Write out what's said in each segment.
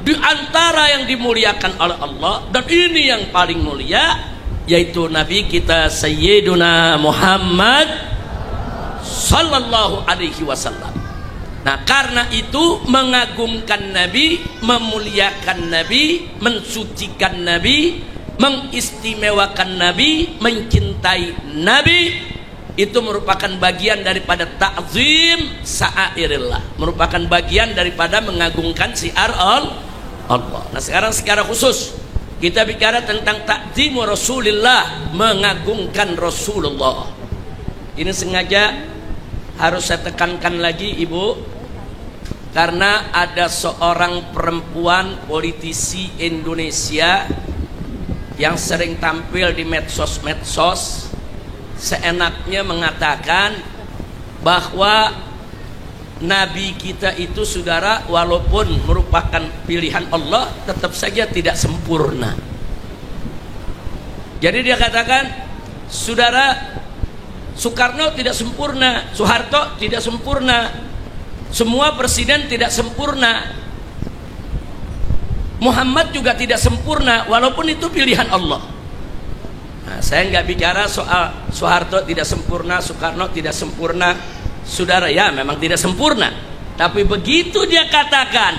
di antara yang dimuliakan oleh Allah, dan ini yang paling mulia, yaitu Nabi kita Sayyiduna Muhammad sallallahu alaihi wasallam. Nah, karena itu mengagungkan Nabi, memuliakan Nabi, mensucikan Nabi, mengistimewakan Nabi, mencintai Nabi, itu merupakan bagian daripada ta'zim sa'airillah, merupakan bagian daripada mengagungkan syiar Allah. Nah, sekarang secara khusus kita bicara tentang ta'zimu Rasulillah, mengagungkan Rasulullah. Ini sengaja harus saya tekankan lagi, Ibu, karena ada seorang perempuan politisi Indonesia yang sering tampil di medsos seenaknya mengatakan bahwa Nabi kita itu, saudara, walaupun merupakan pilihan Allah, tetap saja tidak sempurna. Jadi dia katakan, saudara, Soekarno tidak sempurna, Soeharto tidak sempurna, semua presiden tidak sempurna, Muhammad juga tidak sempurna, walaupun itu pilihan Allah. Nah, saya nggak bicara soal Soeharto tidak sempurna, Soekarno tidak sempurna, saudara, ya memang tidak sempurna. Tapi begitu dia katakan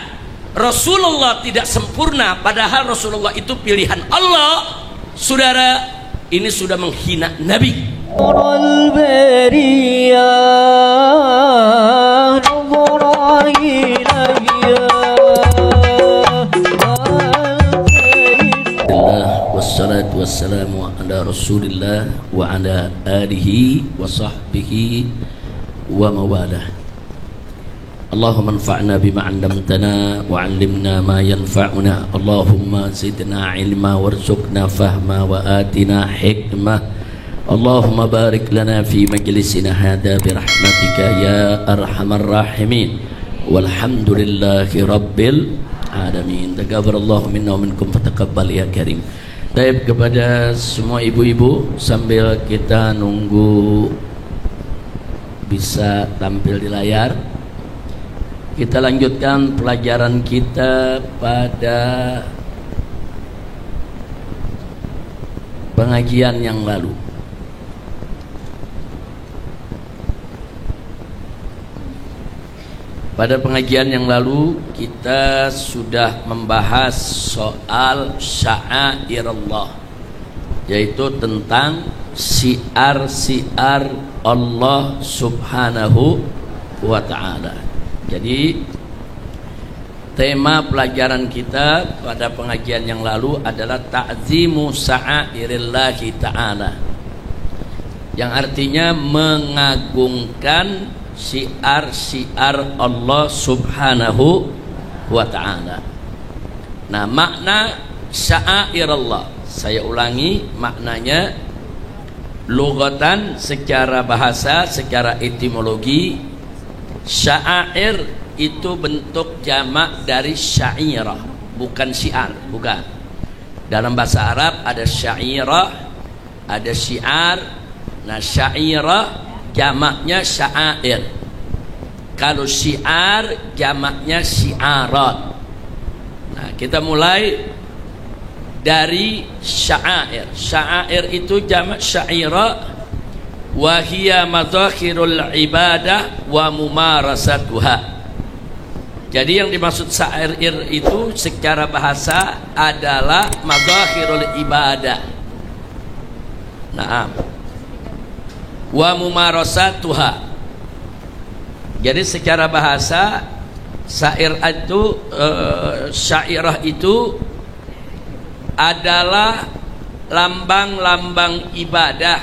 Rasulullah tidak sempurna, padahal Rasulullah itu pilihan Allah, saudara, ini sudah menghina Nabi. Wassalatu wassalamu ala Rasulillah wa ala alihi wa sahbihi wa mawalah. Allahumma anfa'na bima 'allamtana wa 'allimna ma yanfa'una. Allahumma zidna ilma warzuqna fahma wa atina hikmah. Allahumma barik lana fi majlisina hadha bi rahmatika ya arhamar rahimin. Walhamdulillahi rabbil alamin. Taqabbalallahu minna wa minkum fataqabbal ya karim. Baik, kepada semua ibu-ibu, sambil kita nunggu bisa tampil di layar, kita lanjutkan pelajaran kita pada pengajian yang lalu. Pada pengajian yang lalu kita sudah membahas soal sya'airallah, yaitu tentang syiar-syiar Allah subhanahu wa ta'ala. Jadi tema pelajaran kita pada pengajian yang lalu adalah ta'zimu sya'airillahi ta'ala, yang artinya mengagungkan syiar-syiar Allah subhanahu wa ta'ala. Nah, makna sya'air Allah, saya ulangi maknanya, lugatan, secara bahasa, secara etimologi, sya'air itu bentuk jamak dari syairah, bukan syiar, bukan. Dalam bahasa Arab ada syairah, ada syiar. Nah, syairah jamaknya sya'air. Kalau syiar jamaknya syiarat. Nah, kita mulai dari sya'air. Sya'air itu jamak syairah, wa hiya madzakhirul ibadah wa mumarasatuha. Jadi yang dimaksud syair itu secara bahasa adalah madzakhirul ibadah. Naam. Wa mumarasatuha. Jadi secara bahasa syair itu syairah itu adalah lambang-lambang ibadah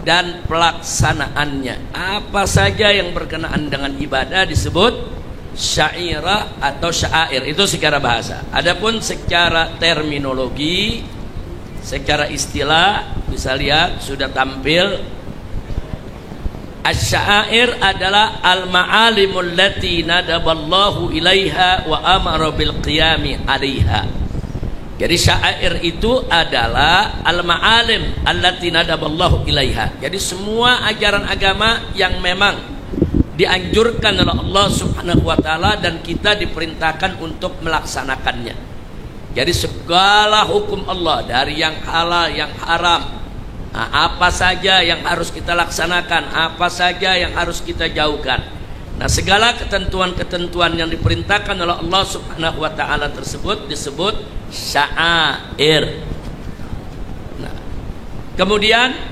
dan pelaksanaannya. Apa saja yang berkenaan dengan ibadah disebut syairah atau syair, itu secara bahasa. Adapun secara terminologi, secara istilah, bisa lihat sudah tampil. Asy-syair adalah al-ma'alimul lati nadaballahu ilaiha wa amara bil qiyami 'alaiha. Jadi syair itu adalah al-ma'alim allati nadaballahu ilaiha. Jadi semua ajaran agama yang memang dianjurkan oleh Allah Subhanahu Subhanahu wa ta'ala dan kita diperintahkan untuk melaksanakannya. Jadi segala hukum Allah, dari yang halal, yang haram, apa saja yang harus kita laksanakan, apa saja yang harus kita jauhkan. Nah, segala ketentuan-ketentuan yang diperintahkan oleh Allah Subhanahu wa ta'ala tersebut disebut sya'air. Nah, kemudian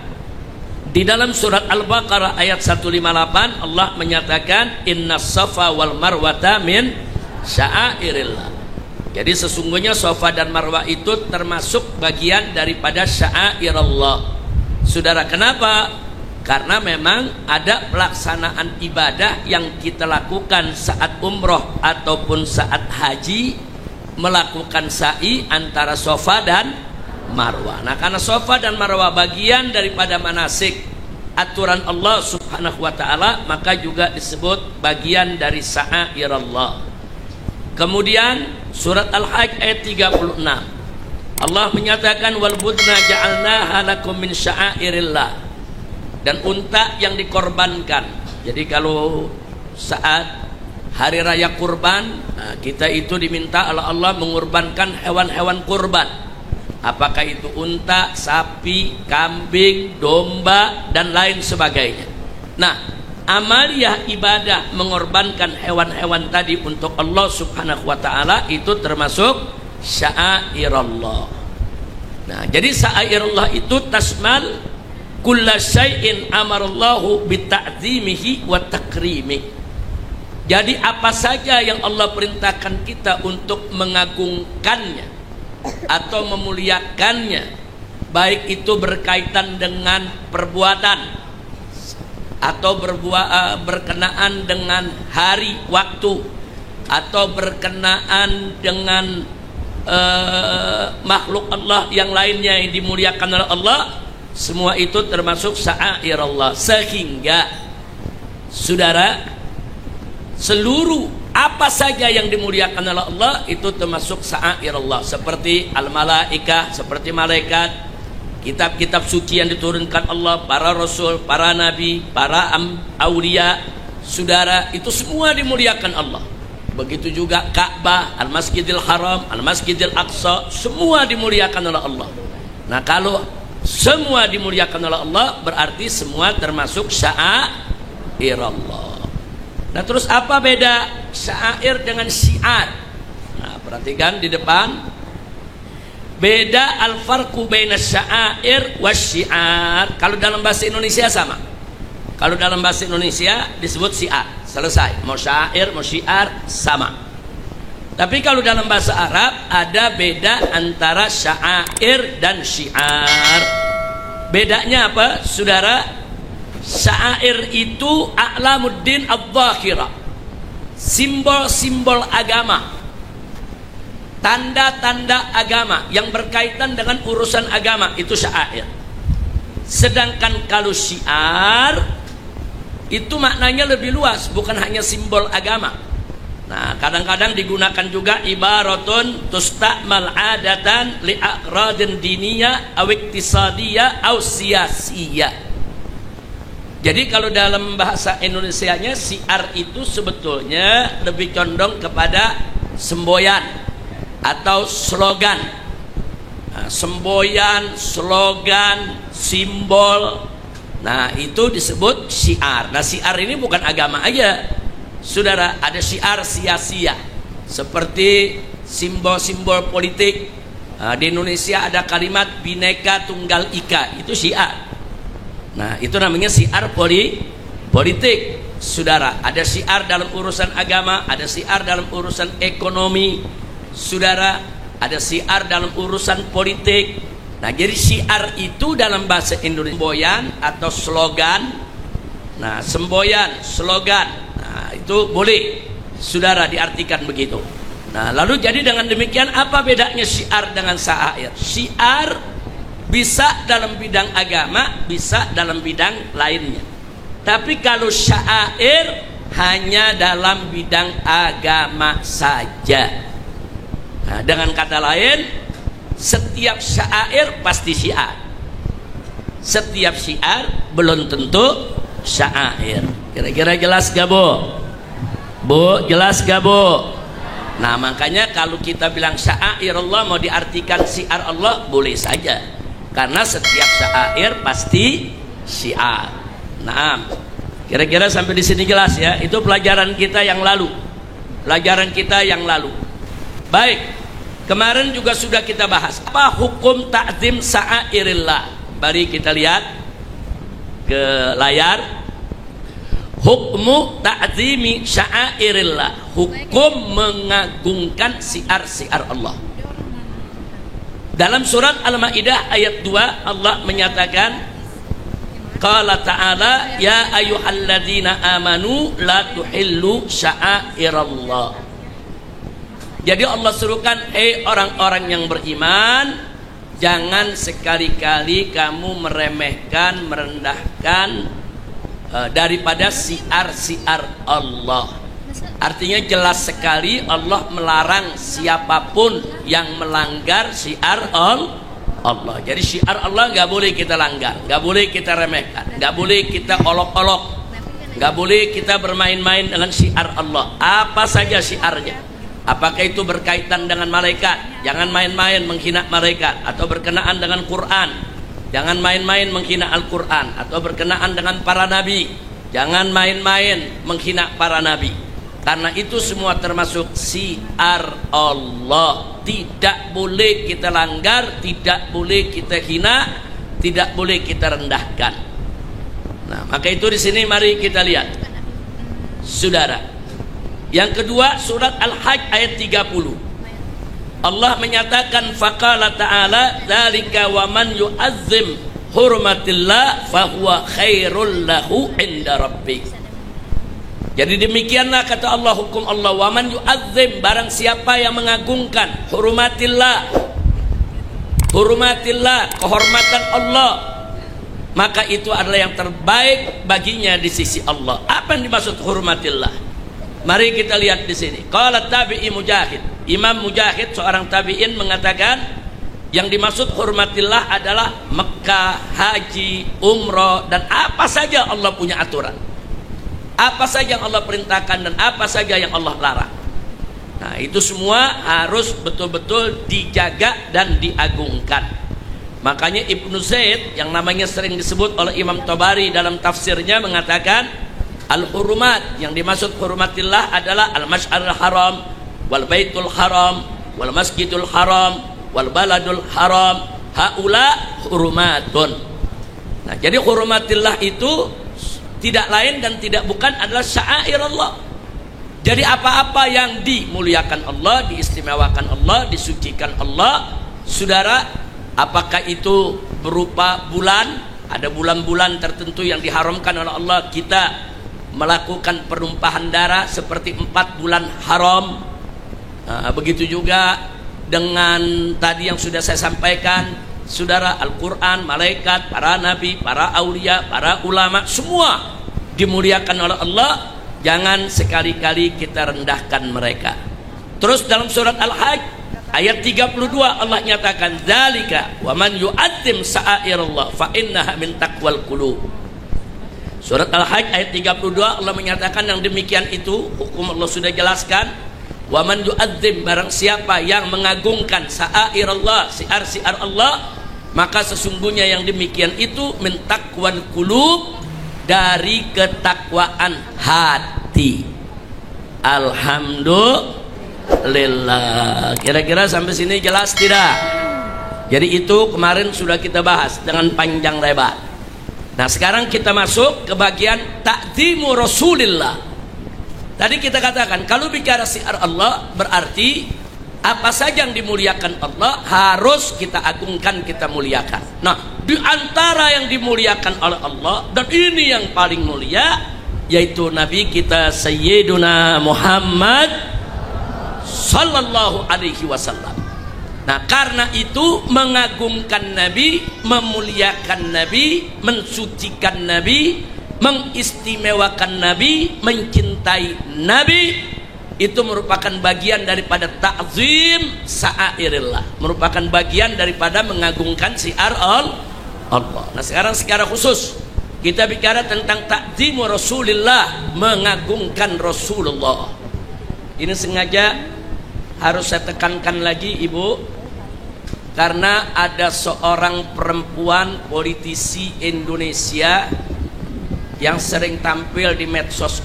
di dalam surat Al-Baqarah ayat 158 Allah menyatakan innas safa wal marwata min sya'airillah. Jadi sesungguhnya Safa dan Marwah itu termasuk bagian daripada sya'airallah. Saudara, kenapa? Karena memang ada pelaksanaan ibadah yang kita lakukan saat umroh ataupun saat haji, melakukan sa'i antara Safa dan Marwah. Nah, karena Safa dan Marwah bagian daripada manasik aturan Allah Subhanahu wa ta'ala, maka juga disebut bagian dari sya'airallah. Kemudian surat Al-Hajj ayat 36 Allah menyatakan wal budna ja'alnaha lakum min sya'airillah, dan unta yang dikorbankan. Jadi kalau saat hari raya kurban, kita itu diminta oleh Allah mengorbankan hewan-hewan kurban. Apakah itu unta, sapi, kambing, domba, dan lain sebagainya. Nah, amaliyah ibadah mengorbankan hewan-hewan tadi untuk Allah Subhanahu wa ta'ala itu termasuk sya'airallah. Nah, jadi sya'airallah itu tasmal kulla syai'in amarallahu bita'zimihi wa takrimi. Jadi apa saja yang Allah perintahkan kita untuk mengagungkannya atau memuliakannya, baik itu berkaitan dengan perbuatan atau berkenaan dengan hari waktu atau berkenaan dengan makhluk Allah yang lainnya yang dimuliakan oleh Allah, semua itu termasuk sya'airallah. Sehingga saudara, seluruh apa saja yang dimuliakan oleh Allah itu termasuk sya'airallah, seperti al-malaikah, seperti malaikat, kitab-kitab suci yang diturunkan Allah, para rasul, para nabi, para aulia, saudara, itu semua dimuliakan Allah. Begitu juga Ka'bah, Al-Masjidil Haram, Al-Masjidil Aqsa, semua dimuliakan oleh Allah. Nah, kalau semua dimuliakan oleh Allah, berarti semua termasuk sya'airallah. Nah, terus apa beda sya'air dengan syiar? Nah, perhatikan di depan. Beda al-farqu baina sya'air wasyiar. Kalau dalam bahasa Indonesia sama. Kalau dalam bahasa Indonesia disebut syiar, selesai. Mau syair, mau syiar, sama. Tapi kalau dalam bahasa Arab ada beda antara sya'air dan syiar. Bedanya apa, saudara? Sya'air itu a'lamuddin adz-dzahira, simbol-simbol agama, tanda-tanda agama yang berkaitan dengan urusan agama, itu sya'air. Sedangkan kalau syiar itu maknanya lebih luas, bukan hanya simbol agama. Nah, kadang-kadang digunakan juga ibaratun tusta'mal adatan li'aqradin diniyah aw iktisadiyah aw siyasiyah. Jadi kalau dalam bahasa Indonesianya syiar itu sebetulnya lebih condong kepada semboyan atau slogan. Nah, semboyan, slogan, simbol, nah itu disebut syiar. Nah, syiar ini bukan agama aja, saudara. Ada syiar sia-sia, seperti simbol-simbol politik. Nah, di Indonesia ada kalimat Bhinneka Tunggal Ika, itu syiar. Nah, itu namanya syiar politik, saudara. Ada syiar dalam urusan agama, ada syiar dalam urusan ekonomi, saudara, ada syiar dalam urusan politik. Nah, jadi syiar itu dalam bahasa Indonesia semboyan atau slogan. Nah, semboyan, slogan, nah itu boleh, saudara, diartikan begitu. Nah, lalu jadi dengan demikian apa bedanya syiar dengan sya'air? Syiar bisa dalam bidang agama, bisa dalam bidang lainnya. Tapi kalau sya'air hanya dalam bidang agama saja. Nah, dengan kata lain, setiap sya'air pasti syiar, setiap syiar belum tentu sya'air. Kira-kira jelas gak, Bu? Bu, jelas gak Bu? Nah makanya kalau kita bilang sya'airullah mau diartikan syiar Allah boleh saja, karena setiap syair pasti syiar. Nah, kira-kira sampai di sini jelas ya. Itu pelajaran kita yang lalu. Baik, kemarin juga sudah kita bahas apa hukum ta'zim sya'airillah. Mari kita lihat ke layar. Hukmu ta'zimi sya'airillah, hukum mengagungkan syiar-syiar Allah. Dalam surat Al-Maidah ayat 2 Allah menyatakan, qala ta'ala ya ayyuhalladzina amanu la tuhillu sya'airallah. Jadi Allah serukan, orang-orang yang beriman, jangan sekali-kali kamu meremehkan, merendahkan daripada syiar-syiar Allah. Artinya jelas sekali Allah melarang siapapun yang melanggar syiar Allah. Jadi syiar Allah nggak boleh kita langgar, nggak boleh kita remehkan, nggak boleh kita olok-olok, nggak boleh kita bermain-main dengan syiar Allah. Apa saja syiarnya, apakah itu berkaitan dengan malaikat, jangan main-main menghina malaikat, atau berkenaan dengan Quran, jangan main-main menghina Al-Quran, atau berkenaan dengan para nabi, jangan main-main menghina para nabi, karena itu semua termasuk syiar Allah. Tidak boleh kita langgar, tidak boleh kita hina, tidak boleh kita rendahkan. Nah, maka itu di sini mari kita lihat, saudara. Yang kedua, surat Al-Hajj ayat 30. Allah menyatakan, faqala ta'ala dzalika wa man yu'azzim hurmatillah fahuwa khairul lahu inda rabbih. Jadi demikianlah kata Allah, hukum Allah, wa man yu'azzim, barang siapa yang mengagungkan hurmatillah, kehormatan Allah, maka itu adalah yang terbaik baginya di sisi Allah. Apa yang dimaksud hurmatillah? Mari kita lihat di sini. Qala tabi'i Mujahid, Imam Mujahid seorang tabi'in mengatakan, yang dimaksud hurmatillah adalah Mekah, haji, umroh, dan apa saja Allah punya aturan, apa saja yang Allah perintahkan dan apa saja yang Allah larang. Nah, itu semua harus betul-betul dijaga dan diagungkan. Makanya Ibnu Zaid, yang namanya sering disebut oleh Imam Tabari dalam tafsirnya, mengatakan al-hurumat, yang dimaksud hurmatillah adalah al-masy'arul haram, wal baitul haram, wal masjidul haram, wal baladul haram, haula hurumatun. Nah, jadi hurmatillah itu tidak lain dan tidak bukan adalah sya'air Allah. Jadi apa-apa yang dimuliakan Allah, diistimewakan Allah, disucikan Allah, saudara, apakah itu berupa bulan, ada bulan-bulan tertentu yang diharamkan oleh Allah kita melakukan penumpahan darah seperti 4 bulan haram. Begitu juga dengan tadi yang sudah saya sampaikan, saudara, Al-Quran, malaikat, para nabi, para aulia, para ulama, semua dimuliakan oleh Allah. Jangan sekali-kali kita rendahkan mereka. Terus dalam surat Al-Hajj ayat 32 Allah nyatakan, dzalika wa man yu'azzim sya'airallah fa innaha min taqwal qulub. Surat Al-Hajj ayat 32 Allah menyatakan yang demikian itu, hukum Allah sudah jelaskan. Wa man yu'azzim, barang siapa yang mengagungkan sya'airallah, syiar-syiar Allah, maka sesungguhnya yang demikian itu min taqwal qulub, dari ketakwaan hati. Alhamdulillah. Kira-kira sampai sini jelas tidak? Jadi itu kemarin sudah kita bahas dengan panjang lebar. Nah, sekarang kita masuk ke bagian ta'zimu Rasulillah. Tadi kita katakan kalau bicara syiar Allah berarti apa saja yang dimuliakan Allah harus kita agungkan, kita muliakan. Nah, di antara yang dimuliakan oleh Allah, dan ini yang paling mulia, yaitu Nabi kita Sayyiduna Muhammad Sallallahu Alaihi Wasallam. Nah, karena itu mengagungkan Nabi, memuliakan Nabi, mensucikan Nabi, mengistimewakan Nabi, mencintai Nabi, itu merupakan bagian daripada ta'zim sya'airillah, merupakan bagian daripada mengagungkan syiar Allah. Nah, sekarang secara khusus kita bicara tentang ta'zimu Rasulillah, mengagungkan Rasulullah. Ini sengaja harus saya tekankan lagi Ibu, karena ada seorang perempuan politisi Indonesia yang sering tampil di medsos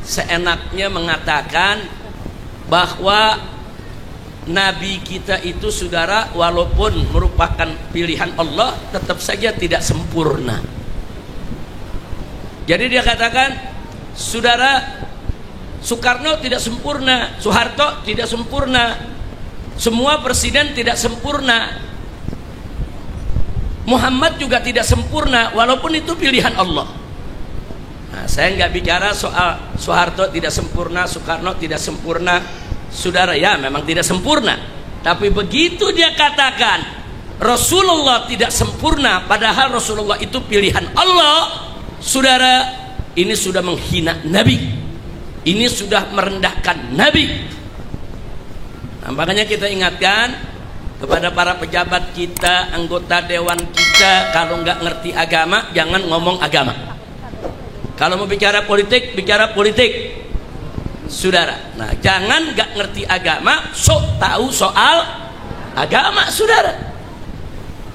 seenaknya mengatakan bahwa Nabi kita itu saudara walaupun merupakan pilihan Allah tetap saja tidak sempurna. Jadi dia katakan, saudara, Soekarno tidak sempurna, Soeharto tidak sempurna, semua presiden tidak sempurna, Muhammad juga tidak sempurna walaupun itu pilihan Allah. Nah, saya nggak bicara soal Soeharto tidak sempurna, Soekarno tidak sempurna, saudara, ya memang tidak sempurna. Tapi begitu dia katakan Rasulullah tidak sempurna padahal Rasulullah itu pilihan Allah, saudara, ini sudah menghina Nabi. Ini sudah merendahkan Nabi. Nah, makanya kita ingatkan kepada para pejabat kita, anggota dewan kita, kalau nggak ngerti agama jangan ngomong agama. Kalau mau bicara politik, bicara politik, saudara. Nah, jangan nggak ngerti agama, sok tahu soal agama, saudara.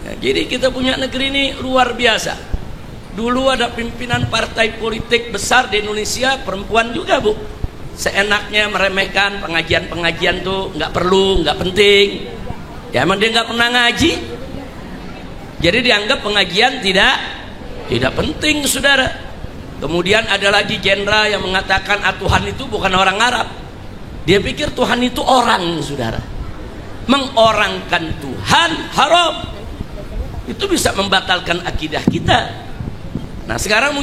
Ya, jadi kita punya negeri ini luar biasa. Dulu ada pimpinan partai politik besar di Indonesia, perempuan juga Bu, seenaknya meremehkan pengajian-pengajian tuh nggak perlu, nggak penting. Ya emang dia nggak pernah ngaji, jadi dianggap pengajian tidak penting, saudara. Kemudian ada lagi jenderal yang mengatakan Tuhan itu bukan orang Arab. Dia pikir Tuhan itu orang, saudara. Mengorangkan Tuhan haram. Itu bisa membatalkan akidah kita. Nah sekarang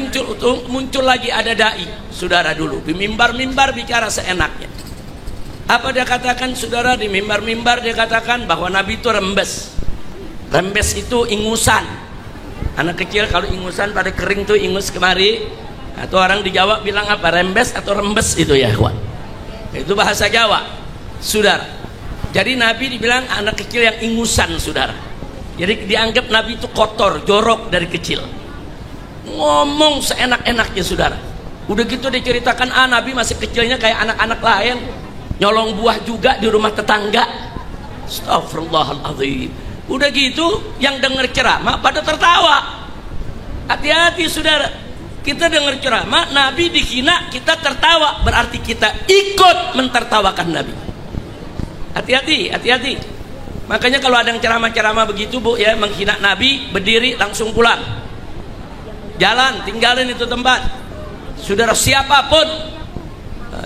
muncul lagi ada dai, saudara, dulu di mimbar-mimbar bicara seenaknya. Apa dia katakan, saudara? Di mimbar-mimbar dia katakan bahwa Nabi itu rembes. Rembes itu ingusan. Anak kecil kalau ingusan pada kering tuh ingus kemari. Atau orang di Jawa bilang apa? Rembes atau rembes itu ya, kawan. Itu bahasa Jawa, saudara. Jadi Nabi dibilang anak kecil yang ingusan, saudara. Jadi dianggap Nabi itu kotor, jorok dari kecil. Ngomong seenak-enaknya, saudara. Udah gitu diceritakan Nabi masih kecilnya kayak anak-anak lain, nyolong buah juga di rumah tetangga. Astagfirullahaladzim. Udah gitu yang dengar ceramah pada tertawa. Hati-hati, saudara. Kita dengar ceramah Nabi dihina, kita tertawa, berarti kita ikut mentertawakan Nabi. Hati-hati, hati-hati. Makanya kalau ada yang ceramah-ceramah begitu Bu ya, menghina Nabi, berdiri langsung pulang. Jalan, tinggalin itu tempat. Saudara, siapapun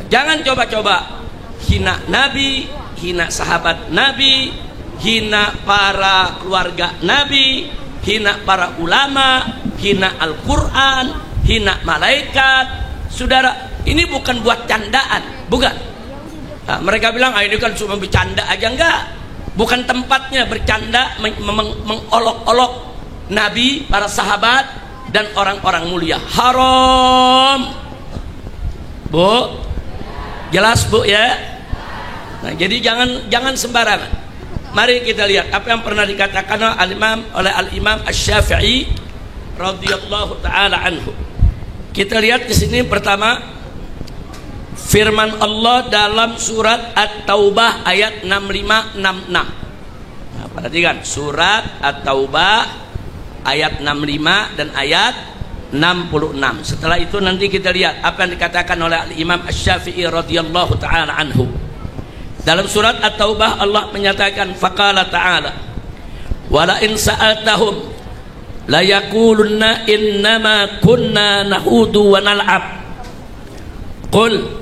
jangan coba-coba hina Nabi, hina sahabat Nabi, hina para keluarga Nabi, hina para ulama, hina Al-Quran, hina malaikat. Saudara, ini bukan buat candaan, bukan. Nah, mereka bilang ini kan cuma bercanda aja, enggak. Bukan tempatnya bercanda, mengolok-olok Nabi, para sahabat dan orang-orang mulia. Haram, Bu. Jelas Bu ya. Nah, jadi jangan sembarangan. Mari kita lihat apa yang pernah dikatakan oleh Al-Imam Asy-Syafi'i radhiyallahu taala anhu. Kita lihat di sini pertama firman Allah dalam surat At-Taubah ayat 65-66. Nah, perhatikan surat At-Taubah ayat 65 dan ayat 66. Setelah itu nanti kita lihat apa yang dikatakan oleh Imam Asy-Syafi'i radhiyallahu taala anhu. Dalam surat At-Taubah Allah menyatakan faqala ta'ala wala in sa'altahum la yaqulunna innama kunna nahudu wa nal'ab qul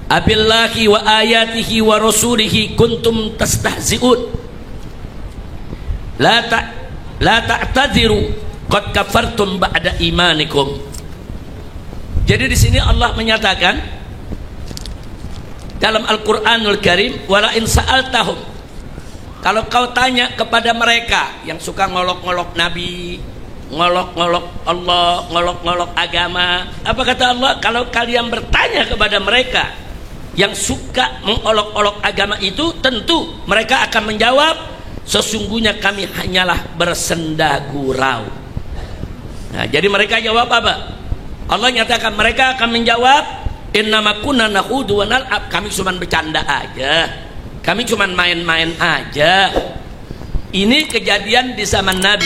abillahi wa ayatihi wa rasulihi kuntum tastahzi'un la ta'tadiru qad kafartum ba'da imanikum. Jadi di sini Allah menyatakan dalam Al-Qur'anul Karim wala in sa'altahum, kalau kau tanya kepada mereka yang suka ngolok-ngolok Nabi, ngolok-ngolok Allah, ngolok-ngolok agama, apa kata Allah? Kalau kalian bertanya kepada mereka yang suka mengolok-olok agama itu, tentu mereka akan menjawab sesungguhnya kami hanyalah bersenda gurau. Nah, jadi mereka jawab apa? Allah nyatakan mereka akan menjawab Innama kunna nakhudu wa nal'ab, kami cuma bercanda aja, kami cuma main-main aja. Ini kejadian di zaman Nabi.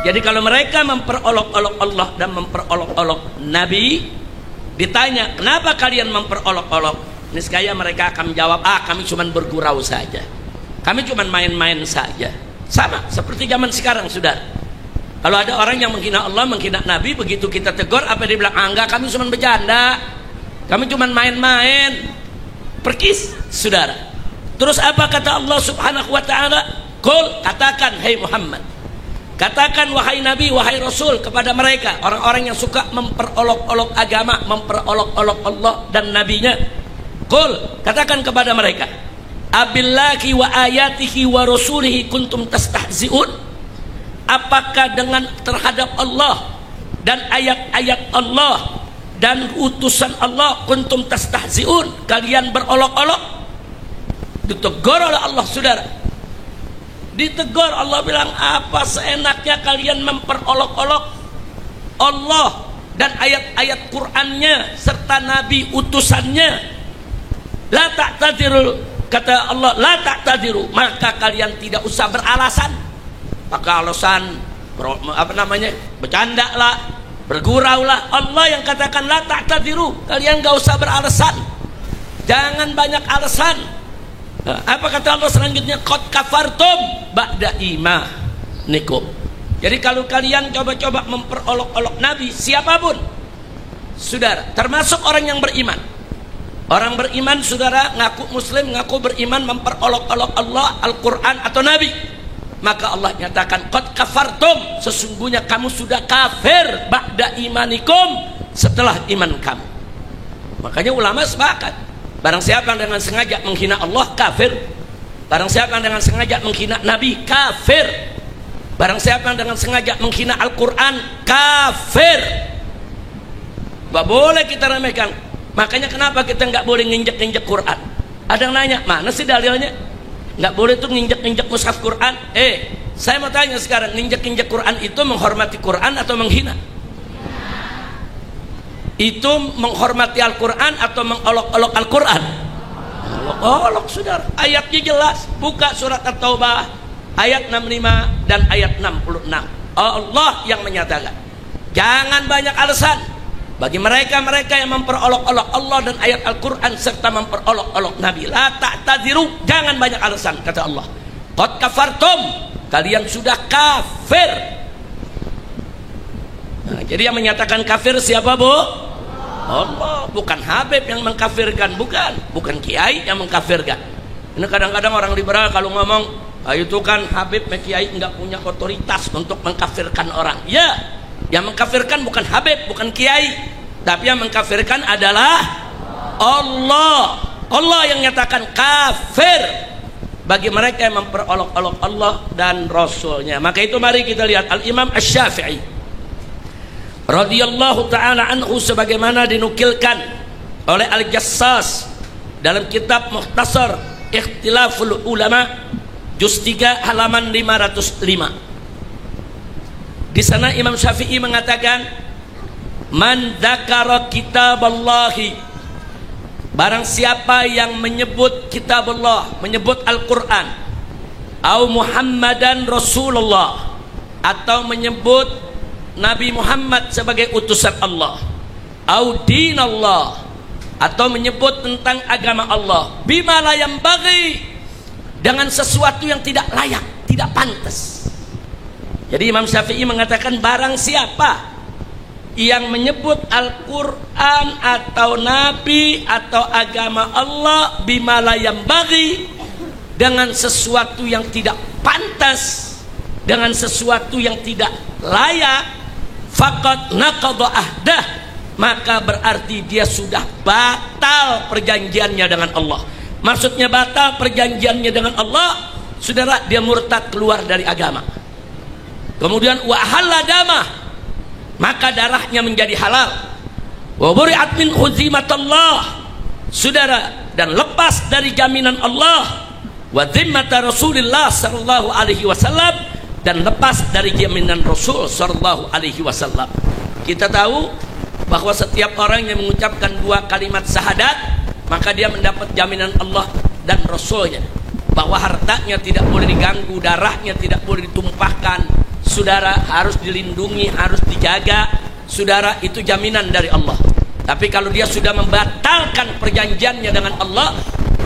Jadi kalau mereka memperolok-olok Allah dan memperolok-olok Nabi, ditanya kenapa kalian memperolok-olok, niscaya mereka akan menjawab, kami cuma bergurau saja, kami cuma main-main saja. Sama seperti zaman sekarang, saudara. Kalau ada orang yang menghina Allah, menghina Nabi, begitu kita tegur, apa dia bilang? Enggak, kami cuma bercanda, kami cuma main-main. Perkis, saudara. Terus apa kata Allah Subhanahu wa ta'ala? Qul, katakan, hai Muhammad, katakan wahai Nabi, wahai Rasul, kepada mereka, orang-orang yang suka memperolok-olok agama, memperolok-olok Allah dan Nabinya. Qul, katakan kepada mereka, abillahi wa ayatihi wa rasulihi kuntum tastahzi'un? Apakah dengan terhadap Allah dan ayat-ayat Allah dan utusan Allah kuntum tastahzi'un, kalian berolok-olok? Ditegur oleh Allah, saudara. Ditegur, Allah bilang, apa seenaknya kalian memperolok-olok Allah dan ayat-ayat Qur'annya serta Nabi utusannya. La ta'tadiru, kata Allah, la ta'tadiru, maka kalian tidak usah beralasan. Maka alasan bercanda lah, bergurau lah. Allah yang katakan la ta'tadiru, kalian gak usah beralasan, jangan banyak alasan. Apa kata Allah selanjutnya? Qad kafartum ba'da imanikum. Jadi kalau kalian coba-coba memperolok-olok Nabi, siapapun, saudara, termasuk orang yang beriman. Orang beriman, saudara, ngaku muslim, ngaku beriman, memperolok-olok Allah, Al-Quran atau Nabi, maka Allah nyatakan qad kafartum, sesungguhnya kamu sudah kafir ba'da imanikum, setelah iman kamu. Makanya ulama sepakat, barang siapa yang dengan sengaja menghina Allah, kafir. Barang siapa yang dengan sengaja menghina Nabi, kafir. Barang siapa yang dengan sengaja menghina Al-Quran, kafir. Gak boleh kita remehkan. Makanya kenapa kita nggak boleh nginjek-nginjek Quran? Ada yang nanya, mana sih dalilnya? Nggak boleh tuh nginjek-nginjek mushaf Quran. Saya mau tanya sekarang, nginjek-nginjek Quran itu menghormati Quran atau menghina? Itu menghormati Al-Quran atau mengolok-olok Al-Quran? Olok-olok, saudara. Ayatnya jelas, buka surat At-Taubah ayat 65 dan ayat 66. Allah yang menyatakan, jangan banyak alasan bagi mereka-mereka yang memperolok-olok Allah dan ayat Al-Quran serta memperolok-olok Nabi. La ta'tadiru, jangan banyak alasan, kata Allah. Qad kafartum, kalian sudah kafir. Nah, jadi yang menyatakan kafir siapa, Bu? Allah, bukan Habib yang mengkafirkan, bukan kiai yang mengkafirkan. Ini kadang-kadang orang liberal kalau ngomong, itu kan Habib kiai nggak punya otoritas untuk mengkafirkan orang. Ya, yang mengkafirkan bukan Habib, bukan kiai, tapi yang mengkafirkan adalah Allah. Allah yang nyatakan kafir bagi mereka yang memperolok-olok Allah dan Rasulnya. Maka itu mari kita lihat Al-Imam Asy-Syafi'i radhiyallahu ta'ala anhu, sebagaimana dinukilkan oleh Al-Jassas dalam kitab Mukhtasar Ikhtilaful Ulama juz 3 halaman 505. Di sana Imam Syafi'i mengatakan, man dzakara kitaballahi, barang siapa yang menyebut kitab Allah, menyebut Al-Quran, au Muhammadan Rasulullah, atau menyebut Nabi Muhammad sebagai utusan Allah, au dinallah, atau menyebut tentang agama Allah, bima la yambaghi, dengan sesuatu yang tidak layak, tidak pantas. Jadi Imam Syafi'i mengatakan, barang siapa yang menyebut Al-Quran atau Nabi atau agama Allah bima la yambaghi, dengan sesuatu yang tidak pantas, dengan sesuatu yang tidak layak, faqad naqadha ahdah, maka berarti dia sudah batal perjanjiannya dengan Allah. Maksudnya batal perjanjiannya dengan Allah, saudara, dia murtad, keluar dari agama. Kemudian wa ahalla damah, maka darahnya menjadi halal. Wa buri'at min huzimatallah, saudara, dan lepas dari jaminan Allah. Wa zimmata Rasulillah sallallahu alaihi wasallam, dan lepas dari jaminan Rasul sallallahu alaihi wasallam. Kita tahu bahwa setiap orang yang mengucapkan 2 kalimat syahadat maka dia mendapat jaminan Allah dan Rasulnya, bahwa hartanya tidak boleh diganggu, darahnya tidak boleh ditumpahkan, saudara, harus dilindungi, harus dijaga, saudara, itu jaminan dari Allah. Tapi kalau dia sudah membatalkan perjanjiannya dengan Allah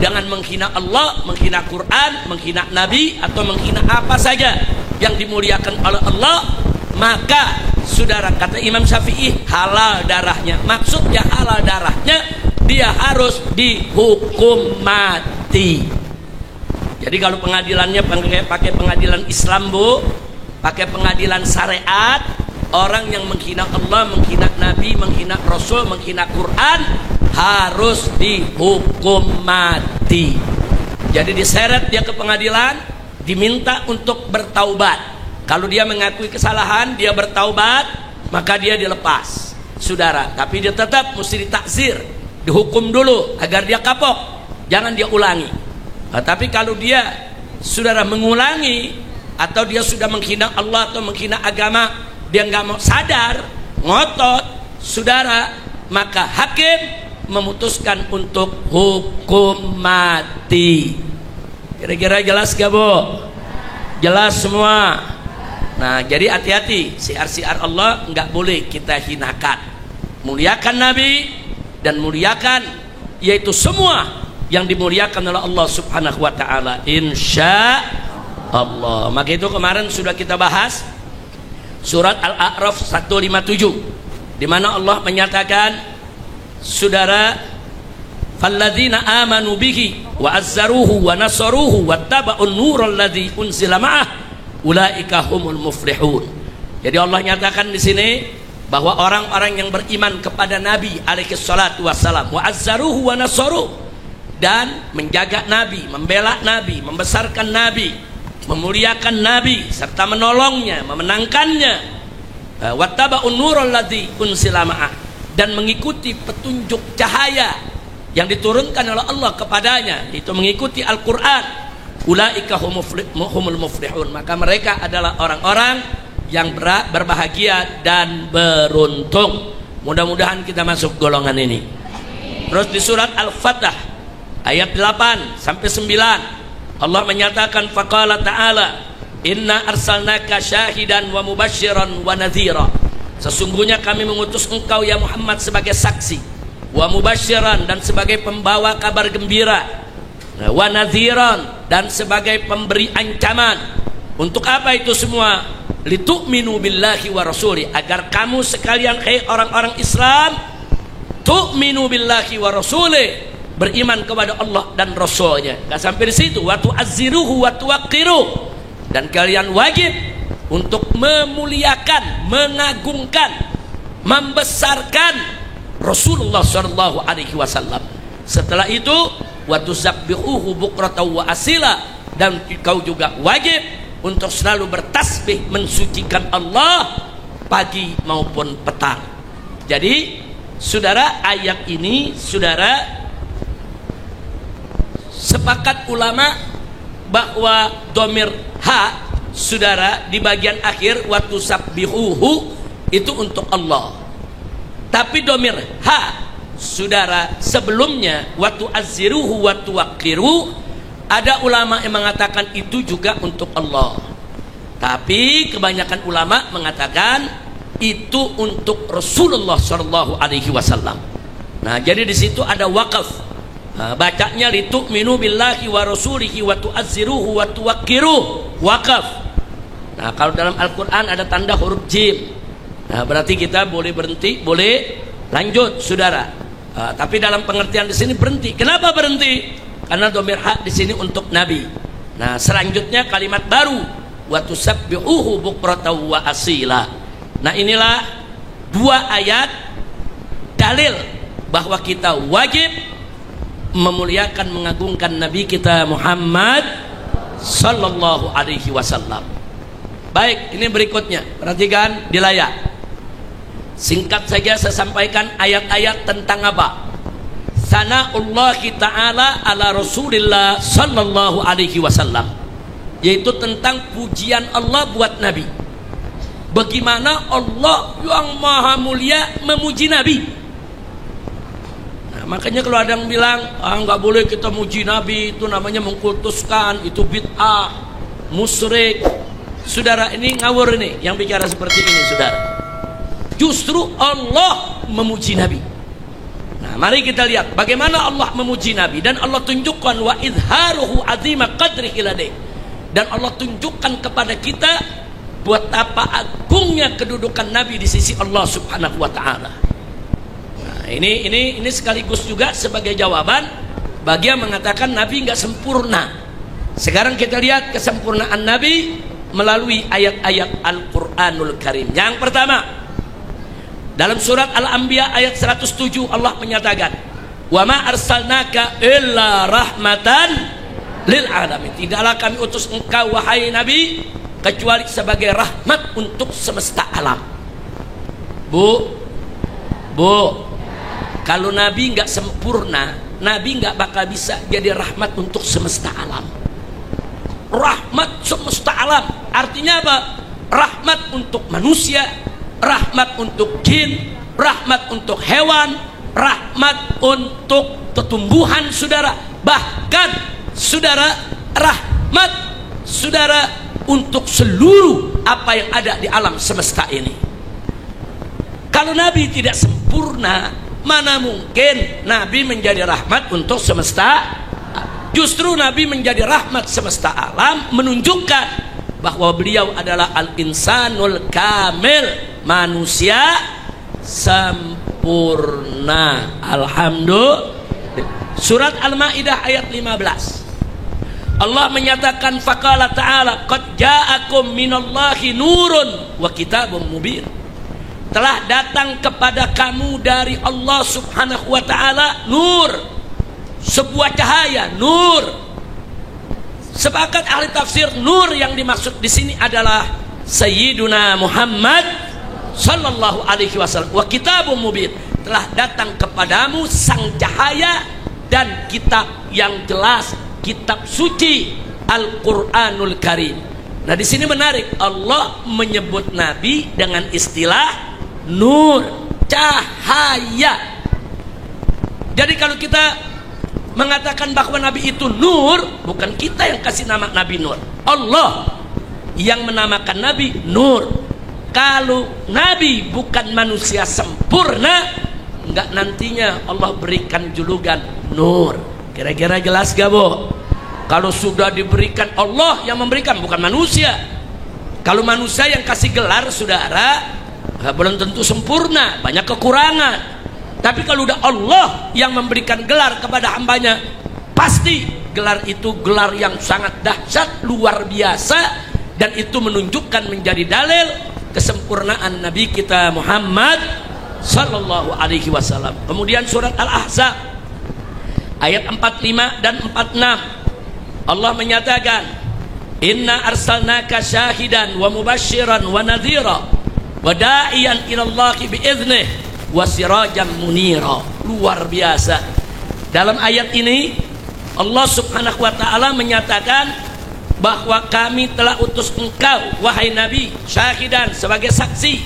dengan menghina Allah, menghina Quran, menghina Nabi, atau menghina apa saja yang dimuliakan oleh Allah, maka saudara, kata Imam Syafi'i, halal darahnya. Maksudnya halal darahnya, dia harus dihukum mati. Jadi kalau pengadilannya pakai pengadilan Islam, Bu, pakai pengadilan syariat, orang yang menghina Allah, menghina Nabi, menghina Rasul, menghina Quran harus dihukum mati. Jadi diseret dia ke pengadilan, diminta untuk bertaubat. Kalau dia mengakui kesalahan, dia bertaubat, maka dia dilepas, saudara. Tapi dia tetap mesti ditakzir, dihukum dulu agar dia kapok, jangan dia ulangi. Tapi kalau dia, saudara, mengulangi atau dia sudah menghina Allah atau menghina agama, dia nggak mau sadar, ngotot, saudara, maka hakim memutuskan untuk hukum mati. Kira-kira jelas gak, Bu? Jelas semua. Nah, jadi hati-hati, syiar-syiar Allah nggak boleh kita hinakan. Muliakan Nabi dan muliakan, yaitu semua yang dimuliakan oleh Allah Subhanahu wa taala, insya Allah. Maka itu kemarin sudah kita bahas surat Al-A'raf 157, di mana Allah menyatakan, saudara, falladzina amanu bihi wa azzaruhu wa nasaruhu wattaba'un nural ladzi unzila ma'ah ulaika humul muflihun. Jadi Allah nyatakan di sini bahwa orang-orang yang beriman kepada Nabi alaihi salatu wassalam, wa azzaruhu wa nasaruhu, dan menjaga Nabi, membela Nabi, membesarkan Nabi, memuliakan Nabi serta menolongnya, memenangkannya, wattaba'un nural ladzi unzila ma'ah, dan mengikuti petunjuk cahaya yang diturunkan oleh Allah kepadanya, itu mengikuti Al-Quran, ulaika humul muflihun, maka mereka adalah orang-orang yang berbahagia dan beruntung. Mudah-mudahan kita masuk golongan ini. Terus di surat Al-Fatah ayat 8 sampai 9 Allah menyatakan, faqala ta'ala, inna arsalnaka syahidan wa mubasyiran wa nadhira, sesungguhnya kami mengutus engkau ya Muhammad sebagai saksi, wa mubasyiran, dan sebagai pembawa kabar gembira, wa nadhiran, dan sebagai pemberi ancaman. Untuk apa itu semua? Litu'minu billahi wa rasuli, agar kamu sekalian, hai orang-orang Islam, tu'minu billahi wa rasuli, beriman kepada Allah dan Rasulnya. Gak sampai di situ, wa tu'azziruhu wa tuwaqqiruh, dan kalian wajib untuk memuliakan, mengagungkan, membesarkan Rasulullah sallallahu alaihi wasallam. Setelah itu, wa tusabbihuhu bukratan wa asila, dan kau juga wajib untuk selalu bertasbih mensucikan Allah pagi maupun petang. Jadi, saudara, ayat ini, saudara, sepakat ulama bahwa domir ha, saudara, di bagian akhir wa tusabbihuhu itu untuk Allah. Tapi domir ha, saudara, sebelumnya wa tu'azziruhu wa tuwaqqiru, ada ulama yang mengatakan itu juga untuk Allah. Tapi kebanyakan ulama mengatakan itu untuk Rasulullah sallallahu alaihi wasallam. Nah, jadi di situ ada wakaf. Nah, bacanya litu'minu billahi wa rasulihi wa tu'azziruhu wa tuwaqqiru, wakaf. Nah, kalau dalam Al-Quran ada tanda huruf jim. Nah, berarti kita boleh berhenti, boleh lanjut, saudara. Tapi dalam pengertian di sini berhenti. Kenapa berhenti? Karena domir hak di sini untuk Nabi. Nah, selanjutnya kalimat baru, wa tusabbihuhu bukratan wa asila. Nah, inilah dua ayat dalil bahwa kita wajib memuliakan, mengagungkan Nabi kita Muhammad sallallahu alaihi wasallam. Baik, ini berikutnya, perhatikan di layar. Singkat saja saya sampaikan ayat-ayat tentang apa? Sana'ullahi ta'ala ala Rasulillah sallallahu alaihi wasallam, yaitu tentang pujian Allah buat Nabi. bagaimana Allah yang maha mulia memuji Nabi. Nah, makanya kalau ada yang bilang nggak boleh kita muji Nabi, itu namanya mengkultuskan, itu bid'ah, musyrik. Saudara, ini ngawur ini yang bicara seperti ini, saudara. Justru Allah memuji Nabi. Nah, mari kita lihat bagaimana Allah memuji Nabi, dan Allah tunjukkan wa idharuhu azima qadrihi ladai. Dan Allah tunjukkan kepada kita buat apa agungnya kedudukan Nabi di sisi Allah Subhanahu wa taala. Nah, ini sekaligus juga sebagai jawaban bagi yang mengatakan Nabi enggak sempurna. Sekarang kita lihat kesempurnaan Nabi melalui ayat-ayat Al-Qur'anul Karim. Yang pertama, dalam surat Al-Anbiya ayat 107 Allah menyatakan, "Wa ma arsalnaka illa rahmatan lil alamin." Tidaklah kami utus engkau wahai Nabi kecuali sebagai rahmat untuk semesta alam. Bu, kalau Nabi nggak sempurna, Nabi nggak bakal bisa jadi rahmat untuk semesta alam. Rahmat semesta alam artinya apa? Rahmat untuk manusia, rahmat untuk jin, rahmat untuk hewan, rahmat untuk tumbuhan, saudara. Bahkan saudara, rahmat saudara untuk seluruh apa yang ada di alam semesta ini. Kalau Nabi tidak sempurna, mana mungkin Nabi menjadi rahmat untuk semesta. Justru Nabi menjadi rahmat semesta alam, menunjukkan bahwa beliau adalah al-insanul kamil, manusia sempurna. Alhamdulillah. Surat Al-Maidah ayat 15 Allah menyatakan, faqala ta'ala qad ja'akum minallahi nurun wa kitabun mubin. Telah datang kepada kamu dari Allah Subhanahu wa ta'ala nur, sebuah cahaya, nur. Sepakat ahli tafsir, nur yang dimaksud di sini adalah Sayyiduna Muhammad sallallahu alaihi wasallam. Wa kitabun mubin, telah datang kepadamu sang cahaya dan kitab yang jelas, kitab suci Al-Qur'anul Karim. Nah, di sini menarik, Allah menyebut Nabi dengan istilah nur, cahaya. Jadi kalau kita mengatakan bahwa Nabi itu nur, bukan kita yang kasih nama Nabi nur, Allah yang menamakan Nabi nur. Kalau Nabi bukan manusia sempurna, enggak nantinya Allah berikan julukan nur. Kira-kira jelas gak, Bu? Kalau sudah diberikan, Allah yang memberikan, bukan manusia. Kalau manusia yang kasih gelar, saudara, belum tentu sempurna, banyak kekurangan. Tapi kalau udah Allah yang memberikan gelar kepada hambanya, pasti gelar itu gelar yang sangat dahsyat, luar biasa, dan itu menunjukkan menjadi dalil kesempurnaan Nabi kita Muhammad sallallahu alaihi wasallam. Kemudian surat Al-Ahzab ayat 45 dan 46 Allah menyatakan, inna arsalnaka syahidan wa mubasyiran wa nadhira wa da'iyan ilallahi biiznih wa sirajan munira. Luar biasa. Dalam ayat ini Allah Subhanahu wa ta'ala menyatakan bahwa kami telah utus engkau wahai Nabi syahidan sebagai saksi,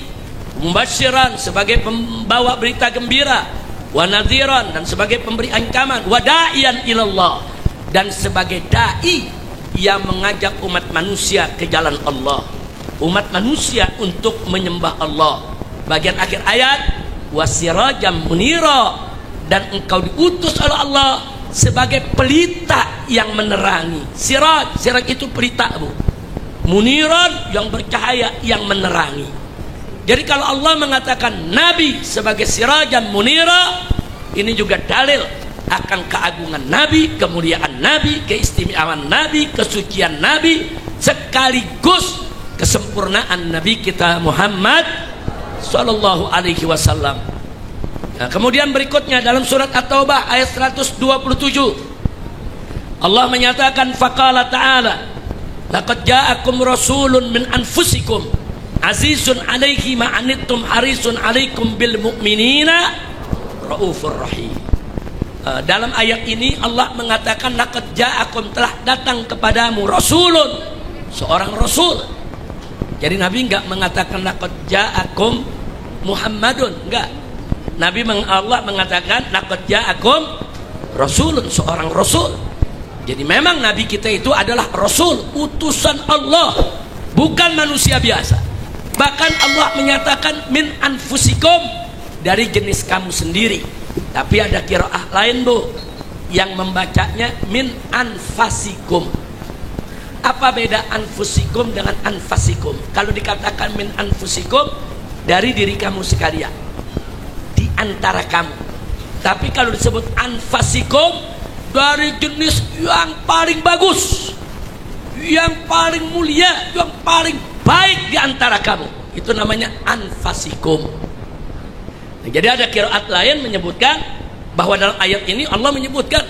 mubasyiran sebagai pembawa berita gembira, wa nadhiran dan sebagai pemberi ancaman, wa da'iyan ilallah dan sebagai dai yang mengajak umat manusia ke jalan Allah, umat manusia untuk menyembah Allah. Bagian akhir ayat, wasirajam munira, dan engkau diutus oleh Allah sebagai pelita yang menerangi. Siraj itu pelita, Bu. Muniran yang bercahaya, yang menerangi. Jadi kalau Allah mengatakan Nabi sebagai sirajam munira, ini juga dalil akan keagungan Nabi, kemuliaan Nabi, keistimewaan Nabi, kesucian Nabi, sekaligus kesempurnaan Nabi kita Muhammad sallallahu alaihi wasallam. Nah, kemudian berikutnya dalam surat At-Taubah ayat 127 Allah menyatakan, faqala ta'ala laqad ja'akum rasulun min anfusikum azizun alaihi ma anittum harisun alaikum bil mu'minina raufur rahim. Dalam ayat ini Allah mengatakan laqad ja'akum, telah datang kepadamu rasulun, seorang rasul Jadi Nabi enggak mengatakan laqad ja'akum Muhammadun, enggak. Allah mengatakan laqad ja'akum rasulun, seorang rasul. Jadi memang Nabi kita itu adalah rasul, utusan Allah, bukan manusia biasa. Bahkan Allah menyatakan min anfusikum, dari jenis kamu sendiri. Tapi ada qiraah lain Bu yang membacanya min anfasikum. Apa beda anfusikum dengan anfasikum? Kalau dikatakan min anfusikum, dari diri kamu sekalian, di antara kamu. Tapi kalau disebut anfasikum, dari jenis yang paling bagus, yang paling mulia, yang paling baik di antara kamu, itu namanya anfasikum. Nah, jadi ada qiraat lain menyebutkan bahwa dalam ayat ini Allah menyebutkan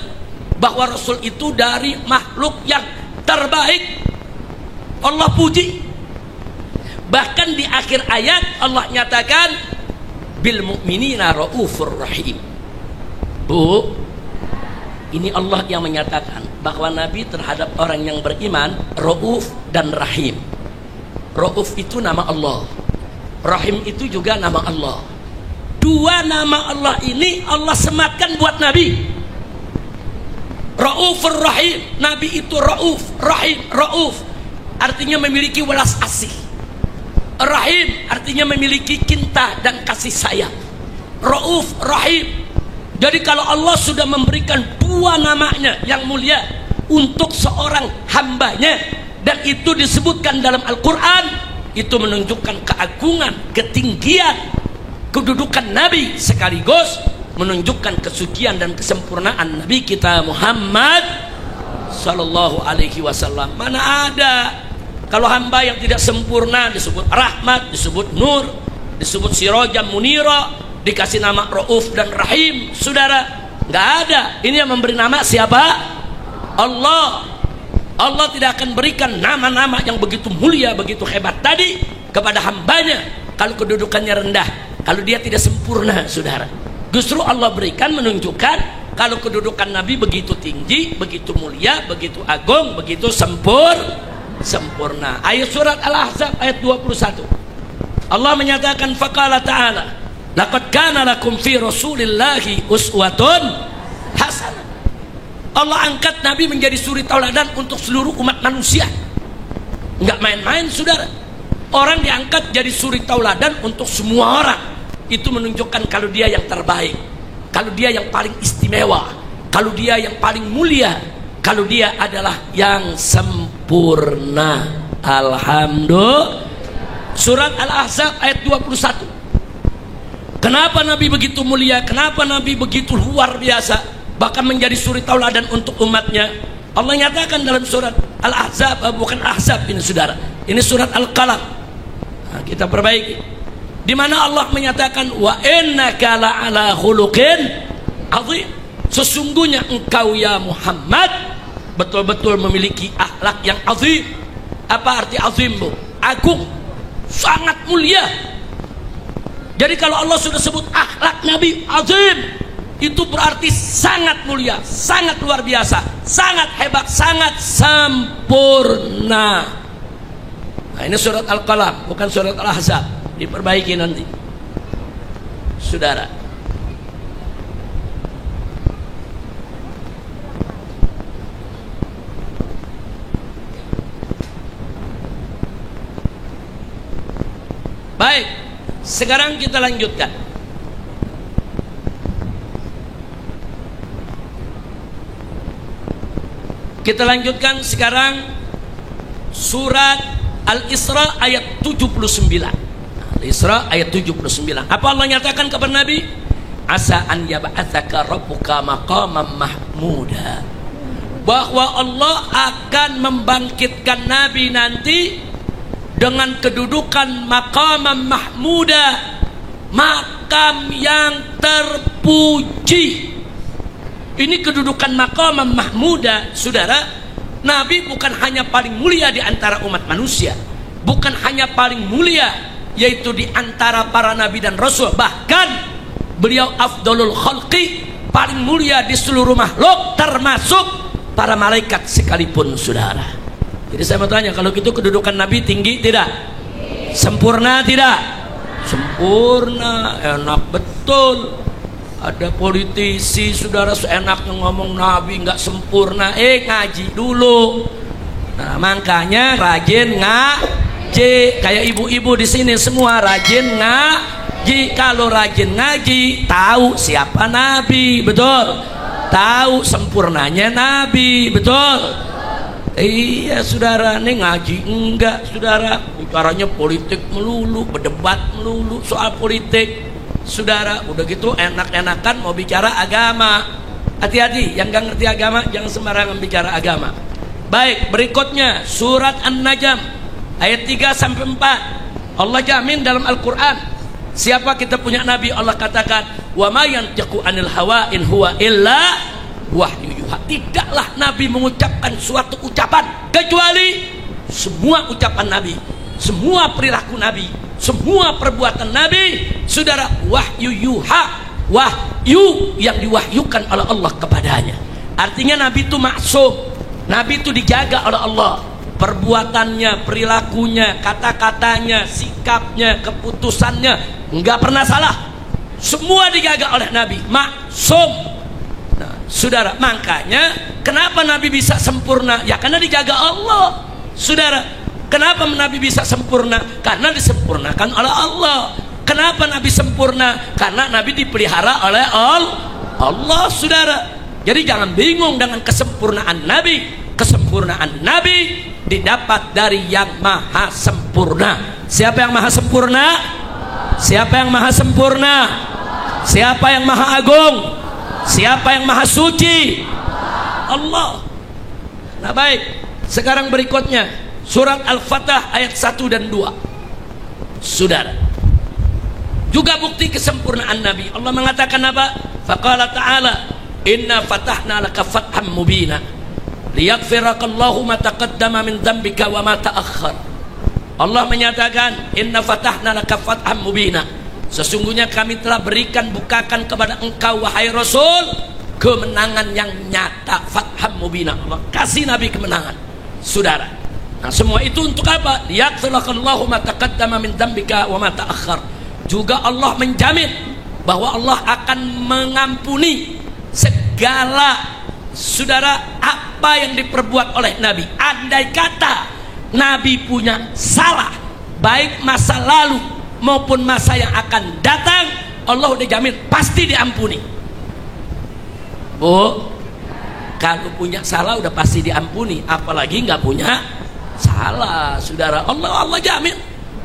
bahwa Rasul itu dari makhluk yang terbaik. Allah puji. Bahkan di akhir ayat Allah nyatakan bil mu'minina raufur rahim. Bu, ini Allah yang menyatakan bahwa Nabi terhadap orang yang beriman rauf dan rahim. Rauf itu nama Allah, rahim itu juga nama Allah. Dua nama Allah ini Allah sematkan buat Nabi. Raufur Rahim, Nabi itu Rauf, Rahim, Rauf artinya memiliki welas asih. Rahim artinya memiliki cinta dan kasih sayang. Rauf, Rahim. Jadi kalau Allah sudah memberikan dua namanya yang mulia untuk seorang hambanya, dan itu disebutkan dalam Al-Quran, itu menunjukkan keagungan, ketinggian, kedudukan Nabi, sekaligus menunjukkan kesucian dan kesempurnaan Nabi kita Muhammad sallallahu alaihi wasallam. Mana ada kalau hamba yang tidak sempurna disebut rahmat, disebut nur, disebut sirajam munira, dikasih nama Rauf dan Rahim, saudara? Nggak ada. Ini yang memberi nama siapa? Allah. Allah tidak akan berikan nama-nama yang begitu mulia, begitu hebat tadi kepada hambanya kalau kedudukannya rendah, kalau dia tidak sempurna, saudara. Justru Allah berikan menunjukkan kalau kedudukan Nabi begitu tinggi, begitu mulia, begitu agung, begitu sempurna. Ayat surat Al-Ahzab ayat 21. Allah menyatakan faqala ta'ala laqad kana lakum fi rasulillahi uswatun hasanah. Allah angkat Nabi menjadi suri tauladan untuk seluruh umat manusia. Enggak main-main, saudara. Orang diangkat jadi suri tauladan untuk semua orang. Itu menunjukkan kalau dia yang terbaik, kalau dia yang paling istimewa, kalau dia yang paling mulia, kalau dia adalah yang sempurna. Alhamdulillah. Surat Al-Ahzab ayat 21. Kenapa Nabi begitu mulia? Kenapa Nabi begitu luar biasa? Bahkan menjadi suri tauladan untuk umatnya. Allah nyatakan dalam surat Al-Ahzab, bukan Ahzab ini saudara, ini surat Al-Qalam. Nah, kita perbaiki. Di mana Allah menyatakan wa innaka la'ala khuluqin azim. Sesungguhnya engkau ya Muhammad betul-betul memiliki akhlak yang azim. Apa arti azim, Bu? Agung, sangat mulia. Jadi kalau Allah sudah sebut akhlak Nabi azim, itu berarti sangat mulia, sangat luar biasa, sangat hebat, sangat sempurna. Nah, ini surat Al-Qalam, bukan surat Al-Ahzab. Diperbaiki nanti, saudara. Baik, sekarang kita lanjutkan. Kita lanjutkan sekarang surat Al-Isra ayat 79. Al-Isra ayat 79. Apa Allah nyatakan kepada Nabi? Asa an yab'atsaka rabbuka maqaman mahmuda. Bahwa Allah akan membangkitkan Nabi nanti dengan kedudukan maqaman mahmuda, makam yang terpuji. Ini kedudukan maqaman mahmuda, saudara. Nabi bukan hanya paling mulia di antara umat manusia, bukan hanya paling mulia yaitu di antara para nabi dan rasul, bahkan beliau afdalul khalqi, paling mulia di seluruh makhluk termasuk para malaikat sekalipun, saudara. Jadi saya mau tanya, kalau gitu kedudukan Nabi tinggi tidak? Sempurna tidak? Sempurna, enak betul. Ada politisi saudara seenaknya ngomong Nabi nggak sempurna. Ngaji dulu. Nah, makanya rajin ngaji. Kayak ibu-ibu di sini semua rajin ngaji. Kalau rajin ngaji, tahu siapa Nabi, betul? Tahu sempurnanya Nabi, betul? Iya saudara, ini ngaji enggak saudara, bicaranya politik melulu, berdebat melulu soal politik. Saudara, udah gitu enak-enakan mau bicara agama. Hati-hati, yang gak ngerti agama jangan sembarangan bicara agama. Baik, berikutnya surat An-Najm ayat 3-4. Allah jamin dalam Al-Quran, siapa kita punya Nabi, Allah katakan, wa ma yantiqu anil hawa in huwa illa wahyu yuha. Tidaklah Nabi mengucapkan suatu ucapan kecuali semua ucapan Nabi, semua perilaku Nabi, semua perbuatan Nabi, saudara, wahyu yuha, wahyu yang diwahyukan oleh Allah kepadanya. Artinya Nabi itu maksum, Nabi itu dijaga oleh Allah, perbuatannya, perilakunya, kata-katanya, sikapnya, keputusannya nggak pernah salah, semua dijaga oleh Nabi, maksum. Nah, saudara, makanya kenapa Nabi bisa sempurna? Ya karena dijaga Allah, saudara. Kenapa Nabi bisa sempurna? Karena disempurnakan oleh Allah. Kenapa Nabi sempurna? Karena Nabi dipelihara oleh Allah, saudara. Jadi jangan bingung dengan kesempurnaan Nabi. Kesempurnaan Nabi didapat dari yang maha sempurna. Siapa yang maha sempurna? Siapa yang maha sempurna? Siapa yang maha agung? Siapa yang maha suci? Allah. Nah baik, sekarang berikutnya surat Al-Fatah ayat 1 dan 2. Saudara, juga bukti kesempurnaan Nabi. Allah mengatakan apa? Faqala ta'ala, inna fatahna laka fatham mubina liyaghfirakallahu ma taqaddama min dzambika wa ma ta'akhkhar. Allah menyatakan, inna fatahna laka fatham mubina, sesungguhnya kami telah berikan, bukakan kepada engkau wahai Rasul kemenangan yang nyata. Fatham mubina, Allah kasih Nabi kemenangan, saudara. Nah, semua itu untuk apa? Liyaghfirakallahu ma taqaddama min dzambika wa ma ta'akhkhar. Juga Allah menjamin bahwa Allah akan mengampuni segala, saudara, apa yang diperbuat oleh Nabi. Andai kata Nabi punya salah, baik masa lalu maupun masa yang akan datang, Allah udah jamin pasti diampuni. Bu, kalau punya salah udah pasti diampuni, apalagi nggak punya salah, saudara. Allah jamin.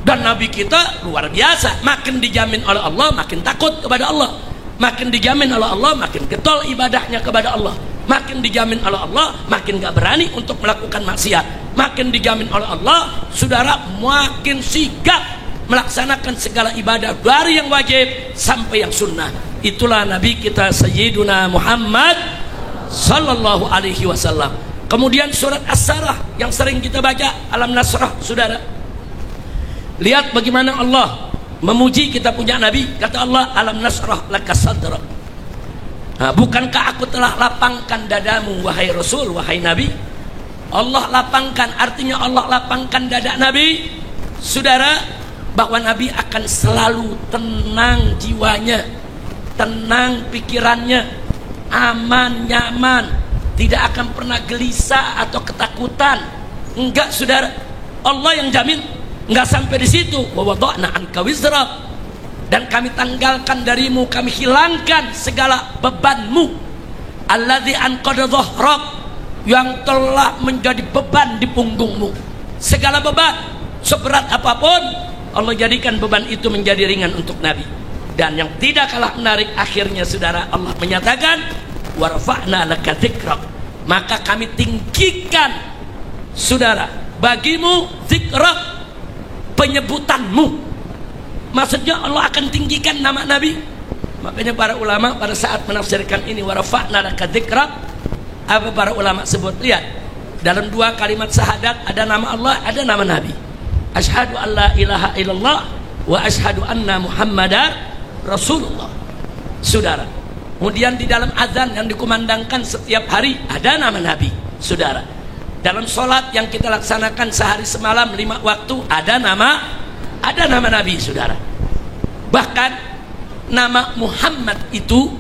Dan Nabi kita luar biasa, makin dijamin oleh Allah makin takut kepada Allah, makin dijamin oleh Allah makin getol ibadahnya kepada Allah, makin dijamin oleh Allah makin gak berani untuk melakukan maksiat, makin dijamin oleh Allah, saudara, makin sigap melaksanakan segala ibadah dari yang wajib sampai yang sunnah. Itulah Nabi kita Sayyiduna Muhammad sallallahu alaihi wasallam. Kemudian surat As-Sarah yang sering kita baca, Alam Nasrah, saudara. Lihat bagaimana Allah memuji kita punya Nabi. Kata Allah, Alam Nasrah laka sadrak. Nah, bukankah aku telah lapangkan dadamu wahai Rasul, wahai Nabi? Allah lapangkan, artinya Allah lapangkan dada Nabi, saudara, bahwa Nabi akan selalu tenang jiwanya, tenang pikirannya, aman, nyaman, tidak akan pernah gelisah atau ketakutan. Enggak, saudara, Allah yang jamin. Enggak sampai di situ, wa wada'na anka wizrak, dan kami tanggalkan darimu, kami hilangkan segala bebanmu, alladzi anqadha dhahrak, yang telah menjadi beban di punggungmu. Segala beban, seberat apapun, Allah jadikan beban itu menjadi ringan untuk Nabi. Dan yang tidak kalah menarik akhirnya, saudara, Allah menyatakan, wa rafa'na laka dzikrak, maka kami tinggikan, saudara, bagimu dzikrak, penyebutanmu. Maksudnya Allah akan tinggikan nama Nabi. Makanya para ulama pada saat menafsirkan ini, wa rafa'na laka dzikrak, apa para ulama sebut? Lihat, dalam dua kalimat syahadat ada nama Allah, ada nama Nabi. Asyhadu an la ilaha illallah wa asyhadu anna Muhammadar Rasulullah, saudara. Kemudian di dalam azan yang dikumandangkan setiap hari ada nama Nabi, saudara. Dalam sholat yang kita laksanakan sehari semalam 5 waktu ada nama ada nama Nabi, saudara. Bahkan nama Muhammad itu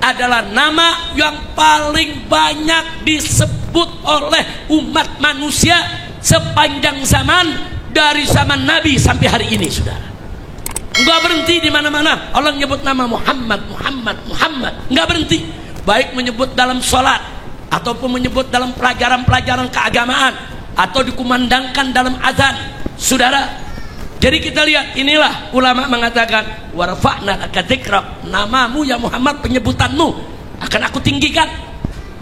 adalah nama yang paling banyak disebut oleh umat manusia sepanjang zaman, dari zaman Nabi sampai hari ini, saudara. Enggak berhenti di mana-mana Allah menyebut nama Muhammad, Muhammad, Muhammad. Enggak berhenti, baik menyebut dalam sholat ataupun menyebut dalam pelajaran-pelajaran keagamaan atau dikumandangkan dalam azan, saudara. Jadi kita lihat, inilah ulama mengatakan warfa'na laka dzikrak, namamu ya Muhammad, penyebutanmu akan aku tinggikan,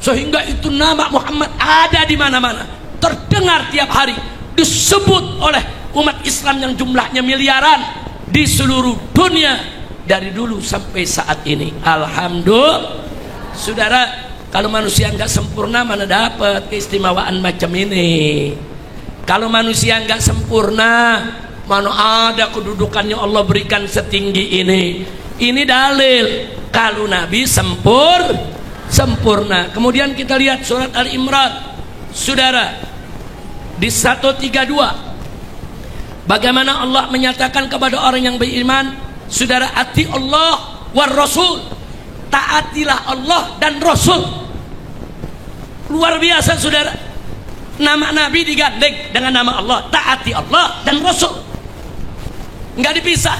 sehingga itu nama Muhammad ada di mana-mana, terdengar tiap hari, disebut oleh umat Islam yang jumlahnya miliaran di seluruh dunia dari dulu sampai saat ini. Alhamdulillah, saudara. Kalau manusia nggak sempurna, mana dapat keistimewaan macam ini? Kalau manusia nggak sempurna, mana ada kedudukannya Allah berikan setinggi ini? Ini dalil kalau Nabi sempurna. Kemudian kita lihat surat Al-Imran, saudara, di 132. Bagaimana Allah menyatakan kepada orang yang beriman, saudara, ati Allah war Rasul, taatilah Allah dan Rasul. Luar biasa, saudara. Nama Nabi digandeng dengan nama Allah, taati Allah dan Rasul, nggak dipisah.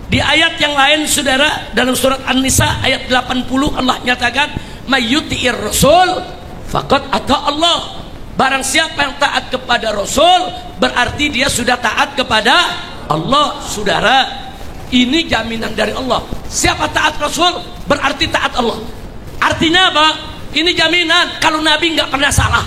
Di ayat yang lain, saudara, dalam surat An-Nisa ayat 80, Allah nyatakan mayyuti'ir Rasul faqad ata Allah. Barang siapa yang taat kepada Rasul, berarti dia sudah taat kepada Allah, saudara. Ini jaminan dari Allah. Siapa taat Rasul, berarti taat Allah. Artinya apa? Ini jaminan kalau Nabi nggak pernah salah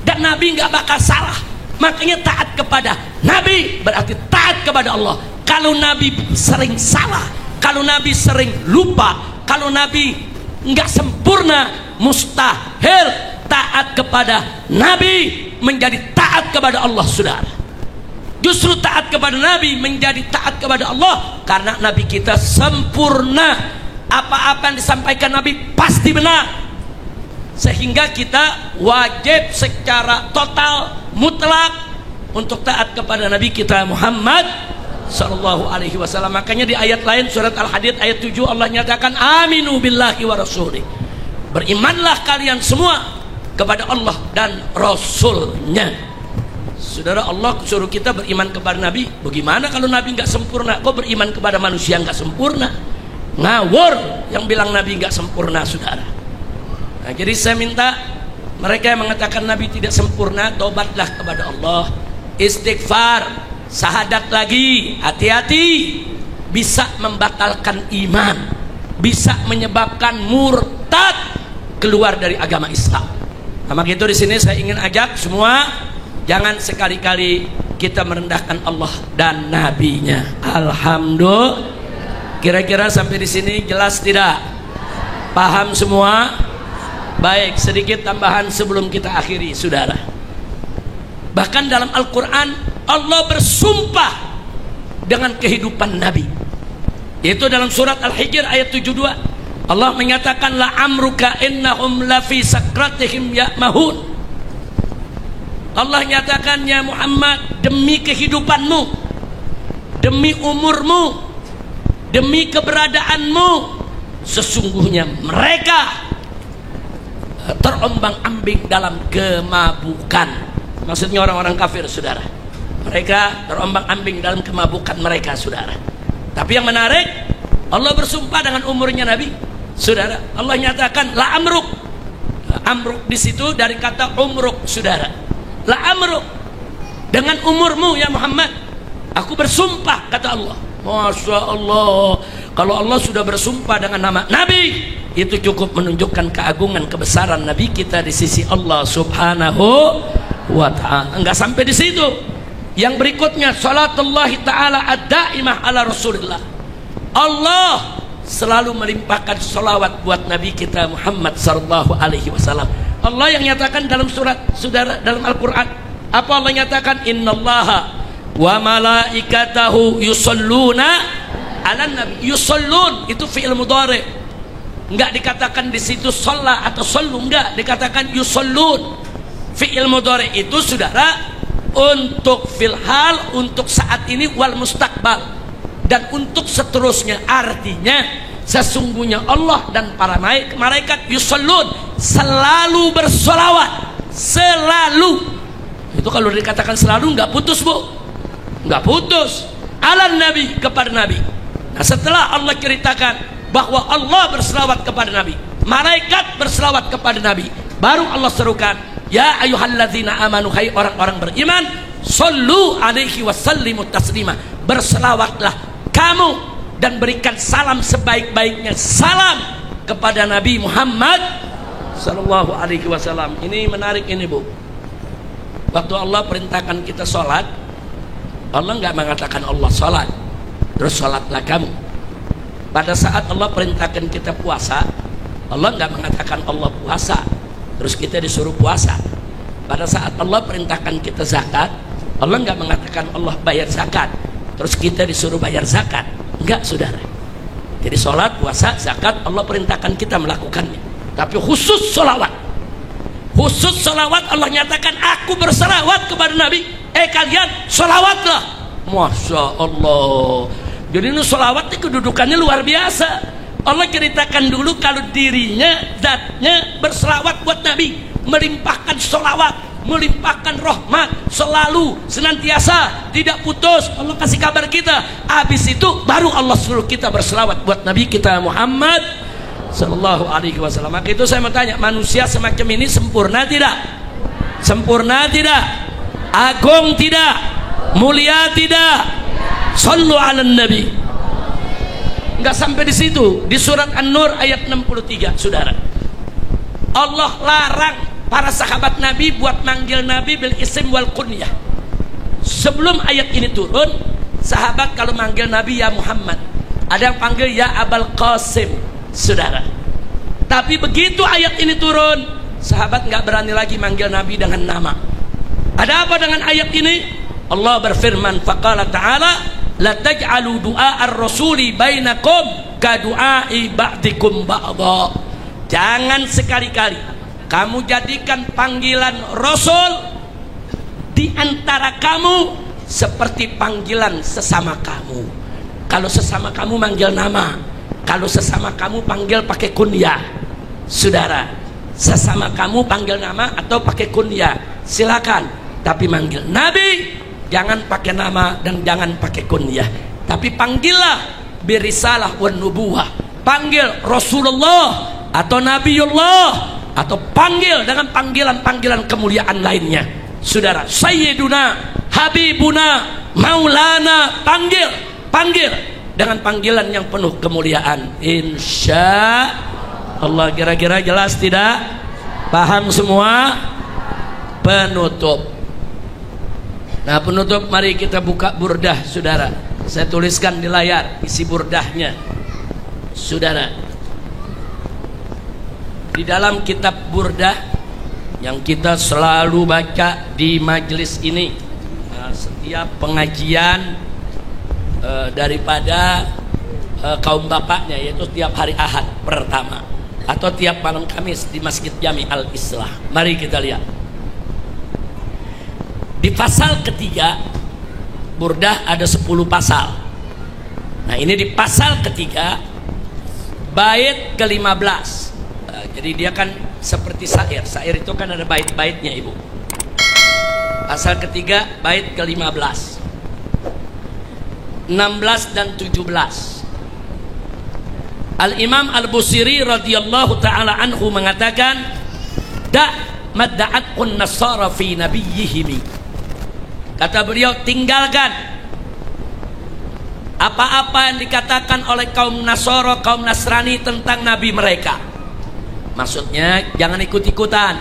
dan Nabi nggak bakal salah. Makanya taat kepada Nabi berarti taat kepada Allah. Kalau Nabi sering salah, kalau Nabi sering lupa, kalau Nabi nggak sempurna, mustahil taat kepada Nabi menjadi taat kepada Allah, saudara. Justru taat kepada Nabi menjadi taat kepada Allah karena Nabi kita sempurna. Apa-apa yang disampaikan Nabi pasti benar, sehingga kita wajib secara total mutlak untuk taat kepada Nabi kita Muhammad sallallahu alaihi wasallam. Makanya di ayat lain surat Al-Hadid ayat 7 Allah nyatakan aminu billahi wa rasulih, berimanlah kalian semua kepada Allah dan Rasulnya. Saudara, Allah suruh kita beriman kepada Nabi. Bagaimana kalau Nabi nggak sempurna? Kok beriman kepada manusia nggak sempurna? Ngawur yang bilang Nabi nggak sempurna, saudara. Nah, jadi saya minta mereka yang mengatakan Nabi tidak sempurna, tobatlah kepada Allah, istighfar, syahadat lagi, hati-hati, bisa membatalkan iman, bisa menyebabkan murtad, keluar dari agama Islam. Nah, maka itu di sini saya ingin ajak semua, jangan sekali-kali kita merendahkan Allah dan Nabi-Nya. Alhamdulillah. Kira-kira sampai di sini jelas tidak? Paham semua? Baik, sedikit tambahan sebelum kita akhiri, saudara. Bahkan dalam Al-Quran Allah bersumpah dengan kehidupan Nabi, yaitu dalam surat Al-Hijr ayat 72. Allah menyatakan la amruka innahum lafi sakratihim ya'mahun. Allah nyatakan, ya Muhammad, demi kehidupanmu, demi umurmu, demi keberadaanmu, sesungguhnya mereka terombang-ambing dalam kemabukan. Maksudnya orang-orang kafir, saudara. Mereka terombang-ambing dalam kemabukan mereka, saudara. Tapi yang menarik, Allah bersumpah dengan umurnya Nabi, saudara. Allah nyatakan la amruk. Amruk di situ dari kata umruk, saudara. La amruk, dengan umurmu ya Muhammad, aku bersumpah, kata Allah. Masya Allah, kalau Allah sudah bersumpah dengan nama Nabi, itu cukup menunjukkan keagungan kebesaran Nabi kita di sisi Allah Subhanahu wa ta'ala. Enggak sampai di situ. Yang berikutnya, salatullahi ta'ala ad-daimah ala Rasulillah. Allah selalu melimpahkan salawat buat Nabi kita Muhammad sallallahu alaihi wasallam. Allah yang nyatakan dalam surat, saudara, dalam Al-Quran, apa Allah nyatakan? Innallaha wa malaikatahu yusalluna ala nabi. Yusallun itu fi'il mudhari, enggak dikatakan di situ shalla atau sallu, enggak, dikatakan yusallun. Fi'il mudhari itu, saudara, untuk filhal, untuk saat ini, wal mustakbal, dan untuk seterusnya. Artinya sesungguhnya Allah dan para malaikat yusallun, selalu bersolawat, selalu. Itu kalau dikatakan selalu nggak putus, Bu, nggak putus. Ala Nabi, kepada Nabi. Nah, setelah Allah ceritakan bahwa Allah berselawat kepada Nabi, malaikat berselawat kepada Nabi, baru Allah serukan, ya ayyuhalladzina amanu, hai orang-orang beriman, sallu alaihi wasallimu taslima, berselawatlah kamu dan berikan salam sebaik-baiknya salam kepada Nabi Muhammad sallallahu alaihi wasallam. Ini menarik ini, Bu. Waktu Allah perintahkan kita sholat, Allah nggak mengatakan Allah sholat terus sholatlah kamu. Pada saat Allah perintahkan kita puasa, Allah nggak mengatakan Allah puasa terus kita disuruh puasa. Pada saat Allah perintahkan kita zakat, Allah nggak mengatakan Allah bayar zakat terus kita disuruh bayar zakat. Enggak, saudara. Jadi sholat, puasa, zakat, Allah perintahkan kita melakukannya. Tapi khusus sholawat, khusus sholawat, Allah nyatakan aku berselawat kepada Nabi, kalian sholawatlah. Masya Allah. Jadi ini sholawat itu kedudukannya luar biasa. Allah ceritakan dulu kalau dirinya, zatnya berselawat buat Nabi, melimpahkan sholawat, melimpahkan rahmat, selalu, senantiasa, tidak putus. Allah kasih kabar kita. Habis itu baru Allah suruh kita berselawat buat Nabi kita Muhammad sallallahu alaihi wasallam. Maka itu saya mau tanya, manusia semacam ini sempurna tidak? Sempurna tidak? Agung tidak? Mulia tidak? Sallu ala Nabi. Enggak sampai di situ. Di surat An-Nur ayat 63, saudara, Allah larang para sahabat Nabi buat manggil Nabi bil isim wal kunyah. Sebelum ayat ini turun, sahabat kalau manggil Nabi ya Muhammad, ada yang panggil ya Abul Qasim, saudara. Tapi begitu ayat ini turun, sahabat nggak berani lagi manggil Nabi dengan nama. Ada apa dengan ayat ini? Allah berfirman, faqala ta'ala, la taj'alu du'a ar-rasuli bainakum ka du'ai ba'dikum ba'dha. Jangan sekali-kali kamu jadikan panggilan Rasul di antara kamu seperti panggilan sesama kamu. Kalau sesama kamu manggil nama, kalau sesama kamu panggil pakai kunyah, saudara. Sesama kamu panggil nama atau pakai kunyah, silakan. Tapi manggil Nabi jangan pakai nama dan jangan pakai kunyah. Tapi panggillah birisalah wan nubuwah. Panggil Rasulullah atau Nabiullah, atau panggil dengan panggilan-panggilan kemuliaan lainnya, saudara. Sayyiduna, Habibuna, Maulana, panggil dengan panggilan yang penuh kemuliaan. Insya Allah. Kira-kira jelas tidak? Paham semua? Penutup. Nah, penutup, mari kita buka burdah, saudara. Saya tuliskan di layar isi burdahnya, saudara. Di dalam kitab burdah yang kita selalu baca di majelis ini, setiap pengajian daripada kaum bapaknya, yaitu tiap hari Ahad pertama atau tiap malam Kamis di Masjid Jami Al-Islah. Mari kita lihat di pasal ketiga burdah, ada 10 pasal. Nah, ini di pasal ketiga bait ke-15. Jadi dia kan seperti syair. Syair itu kan ada bait-baitnya, Ibu. Pasal ketiga bait ke-15, 16 dan 17. Al-Imam Al-Busiri radhiyallahu ta'ala anhu mengatakan, madda'atun nasara fi nabiyyihim. Kata beliau, tinggalkan apa-apa yang dikatakan oleh kaum Nasara, kaum Nasrani tentang Nabi mereka. Maksudnya jangan ikut-ikutan.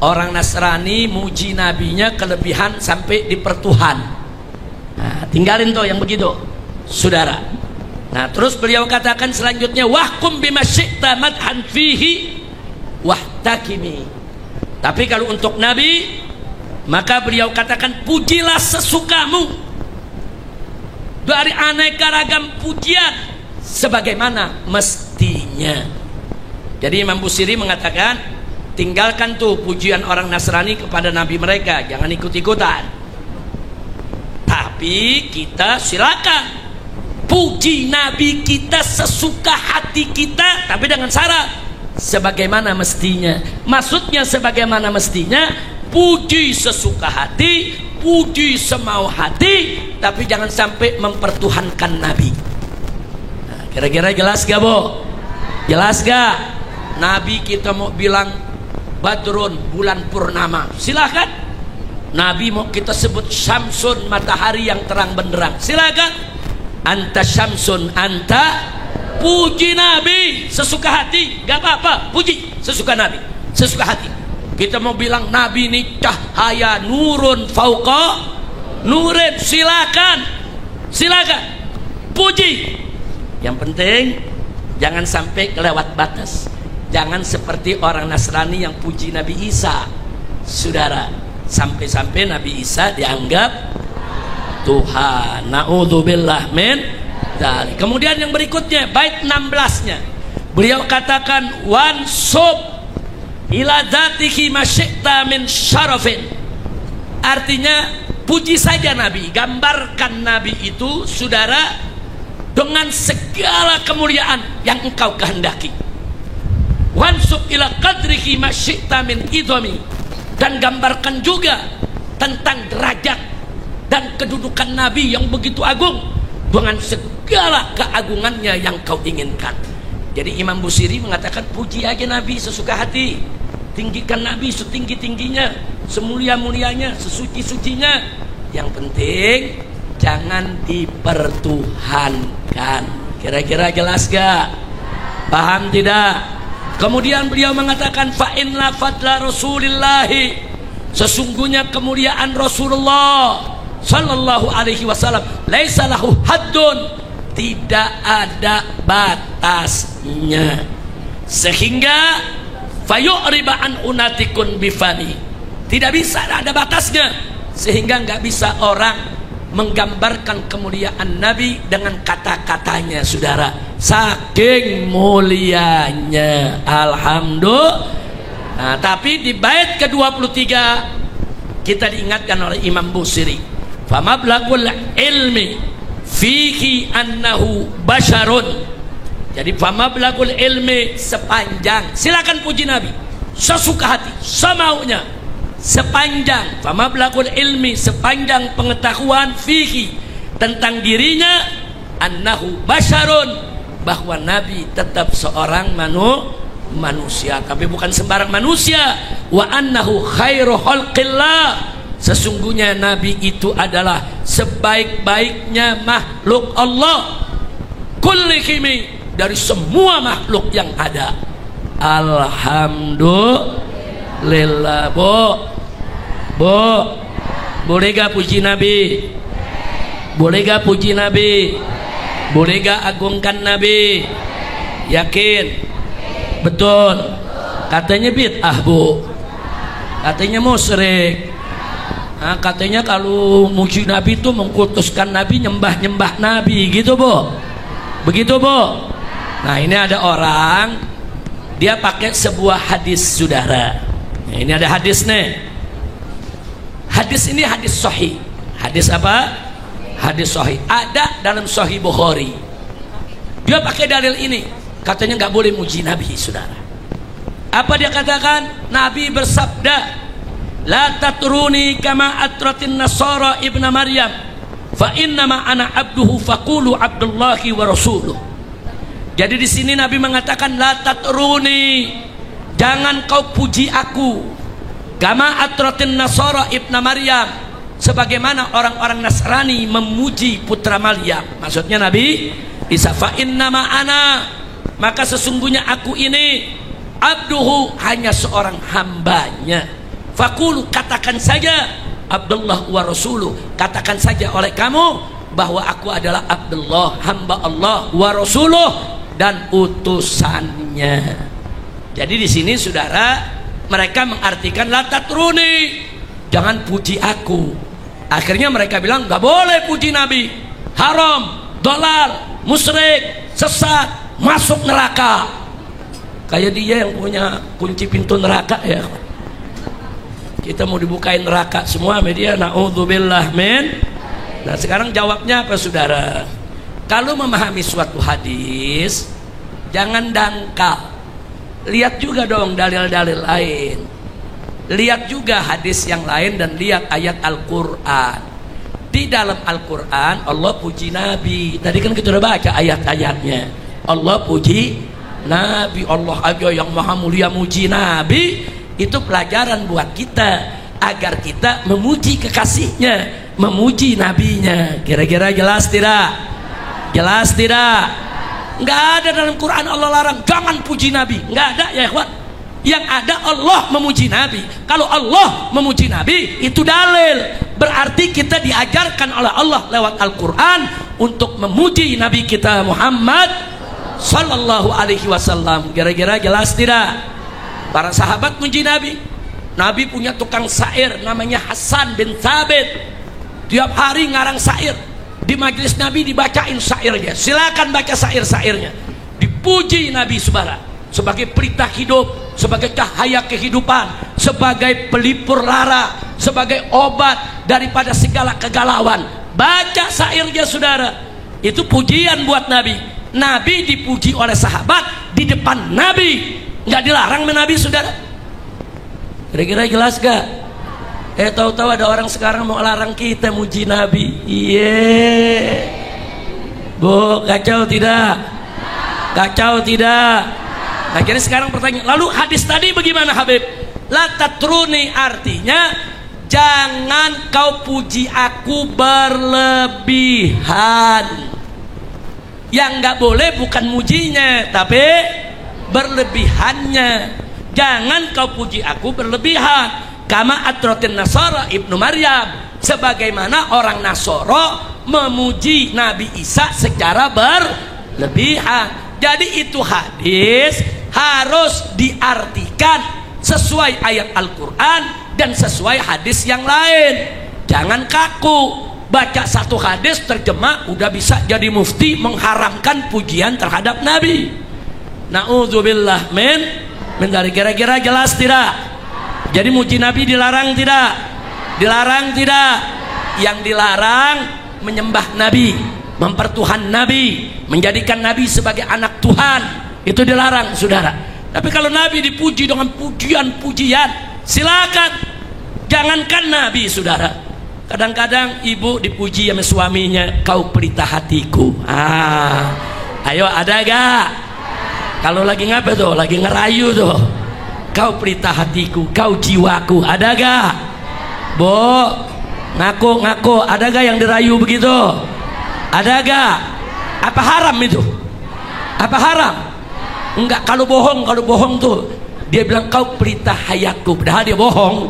Orang Nasrani muji nabinya kelebihan sampai dipertuhan. Nah, tinggalin tuh yang begitu, saudara. Nah, terus beliau katakan selanjutnya, wahkum bima syi'ta madhan fihi wahtakimi. Tapi kalau untuk Nabi, maka beliau katakan pujilah sesukamu dari aneka ragam pujian sebagaimana mestinya. Jadi Imam Busiri mengatakan tinggalkan tuh pujian orang Nasrani kepada nabi mereka, jangan ikut-ikutan. Tapi kita silakan puji nabi kita sesuka hati kita, tapi dengan syarat sebagaimana mestinya. Maksudnya sebagaimana mestinya, puji sesuka hati, puji semau hati, tapi jangan sampai mempertuhankan nabi. Nah, kira-kira jelas gak, Bo? Jelas gak? Nabi kita mau bilang Badrun, bulan purnama, silahkan. Nabi mau kita sebut Syamsun, matahari yang terang benderang, silahkan. Anta Syamsun, anta, puji nabi sesuka hati, gak apa-apa, puji sesuka nabi, sesuka hati. Kita mau bilang nabi ini cahaya, nurun fauqa nurin, silakan, silakan, puji. Yang penting jangan sampai kelewat batas. Jangan seperti orang Nasrani yang puji Nabi Isa, saudara, sampai-sampai Nabi Isa dianggap Tuhan. Na'udzubillah min dzalik. Kemudian yang berikutnya, bait 16-nya, beliau katakan wansub ila dzatihi masyi'ta min syarafin. Artinya puji saja Nabi, gambarkan Nabi itu, saudara, dengan segala kemuliaan yang engkau kehendaki. Wansub ila qadrihi masyi'ta min idhami, dan gambarkan juga tentang derajat dan kedudukan Nabi yang begitu agung dengan segala keagungannya yang kau inginkan. Jadi Imam Busiri mengatakan puji aja Nabi sesuka hati, tinggikan Nabi setinggi-tingginya, semulia-mulianya, sesuci-sucinya. Yang penting jangan dipertuhankan. Kira-kira jelas gak? Paham tidak? Kemudian beliau mengatakan fa inna fadla Rasulillahi, sesungguhnya kemuliaan Rasulullah sallallahu alaihi wasallam laisa lahu haddun, tidak ada batasnya, sehingga fayu'riba an unatikun bifani, tidak bisa ada batasnya, sehingga nggak bisa orang menggambarkan kemuliaan Nabi dengan kata-katanya, saudara, saking mulianya. Alhamdulillah. Nah, tapi di bait ke-23 kita diingatkan oleh Imam Busiri, famablagul ilmi fihi annahu basyarun. Jadi famablagul ilmi, sepanjang, silakan puji Nabi sesuka hati, semaunya, sepanjang famablagul ilmi, sepanjang pengetahuan fihi, tentang dirinya, annahu basyarun, bahwa Nabi tetap seorang manusia, tapi bukan sembarang manusia. Wa annahu khairu khalqillah, sesungguhnya Nabi itu adalah sebaik-baiknya makhluk Allah, kullihimi, dari semua makhluk yang ada. Alhamdulillah. Boleh gak puji Nabi? Boleh gak puji Nabi? Boleh gak agungkan Nabi? Yakin? Betul? Katanya bid'ah, Bu. Katanya musyrik. Nah, katanya kalau muji Nabi itu mengkultuskan Nabi, nyembah-nyembah Nabi, gitu, Bu. Begitu, Bu. Nah, ini ada orang, dia pakai sebuah hadis, saudara. Nah, ini ada hadis nih. Hadis ini hadis sahih. Hadis apa? Hadis sahih. Ada dalam Sahih Bukhari. Dia pakai dalil ini. Katanya nggak boleh muji Nabi, saudara. Apa dia katakan? Nabi bersabda, la tatruni kama atratin nasara ibna Maryam, fa innama ana abduhu faqulu abdullahi wa rasuluh. Jadi di sini Nabi mengatakan la tatruni, jangan kau puji aku, kama atratin nasara ibna Maryam, sebagaimana orang-orang Nasrani memuji putra Maryam. Maksudnya Nabi Isa, fa innama ana, maka sesungguhnya aku ini abduhu, hanya seorang hambanya. Faqulu, katakan saja, Abdullah wa rasuluh, katakan saja oleh kamu bahwa aku adalah Abdullah, hamba Allah, wa rasuluh, dan utusannya. Jadi di sini, saudara, mereka mengartikan la tatruni, jangan puji aku. Akhirnya mereka bilang nggak boleh puji Nabi, haram, dolal, musyrik, sesat, masuk neraka. Kayak dia yang punya kunci pintu neraka ya. Kita mau dibukain neraka semua media. Na'udzubillah min. Nah sekarang jawabnya apa saudara? Kalau memahami suatu hadis, jangan dangkal. Lihat juga dong dalil-dalil lain. Lihat juga hadis yang lain dan lihat ayat Al-Quran. Di dalam Al-Quran Allah puji Nabi. Tadi kan kita udah baca ayat-ayatnya. Allah puji Nabi. Allah aja yang maha mulia muji Nabi. Itu pelajaran buat kita agar kita memuji kekasihnya, memuji nabinya. Kira-kira jelas tidak? Jelas tidak? Nggak ada dalam Quran Allah larang jangan puji Nabi. Nggak ada ya ikhwan. Yang ada Allah memuji Nabi. Kalau Allah memuji Nabi itu dalil. Berarti kita diajarkan oleh Allah lewat Al-Quran untuk memuji Nabi kita Muhammad Sallallahu Alaihi Wasallam. Kira-kira jelas tidak? Para sahabat puji Nabi. Nabi punya tukang syair namanya Hasan bin Thabit. Tiap hari ngarang syair. Di majelis Nabi dibacain syairnya. Silakan baca syair-syairnya. Dipuji Nabi saudara sebagai pelita hidup, sebagai cahaya kehidupan, sebagai pelipur lara, sebagai obat daripada segala kegalauan. Baca syairnya saudara. Itu pujian buat Nabi. Nabi dipuji oleh sahabat di depan Nabi. Nggak dilarang Nabi saudara. Kira-kira jelas gak? Tahu-tahu ada orang sekarang mau larang kita muji Nabi. Iya. Bu, kacau tidak? Kacau tidak? Nah jadi sekarang pertanyaan, lalu hadis tadi bagaimana Habib? La tatruni artinya jangan kau puji aku berlebihan. Yang nggak boleh bukan mujinya, tapi berlebihannya. Jangan kau puji aku berlebihan. Kama atrotin Nasara ibnu Maryam, sebagaimana orang Nasoro memuji Nabi Isa secara berlebihan. Jadi itu hadis harus diartikan sesuai ayat Al-Quran dan sesuai hadis yang lain. Jangan kaku baca satu hadis terjemah udah bisa jadi mufti mengharamkan pujian terhadap Nabi. Na'udzubillah min dari. Kira-kira jelas tidak? Jadi muji Nabi dilarang tidak? Dilarang tidak? Yang dilarang menyembah Nabi, mempertuhan Nabi, menjadikan Nabi sebagai anak Tuhan. Itu dilarang saudara. Tapi kalau Nabi dipuji dengan pujian-pujian, silakan. Jangankan Nabi saudara, kadang-kadang ibu dipuji sama suaminya, kau pelita hatiku. Ayo ada gak? Kalau lagi ngapa tuh? Lagi ngerayu tuh, kau pelita hatiku, kau jiwaku. Ada gak? Bo, ngaku-ngaku. Ada gak yang dirayu begitu? Ada gak? Apa haram itu? Apa haram? Enggak. Kalau bohong tuh dia bilang kau pelita hayatku, padahal dia bohong.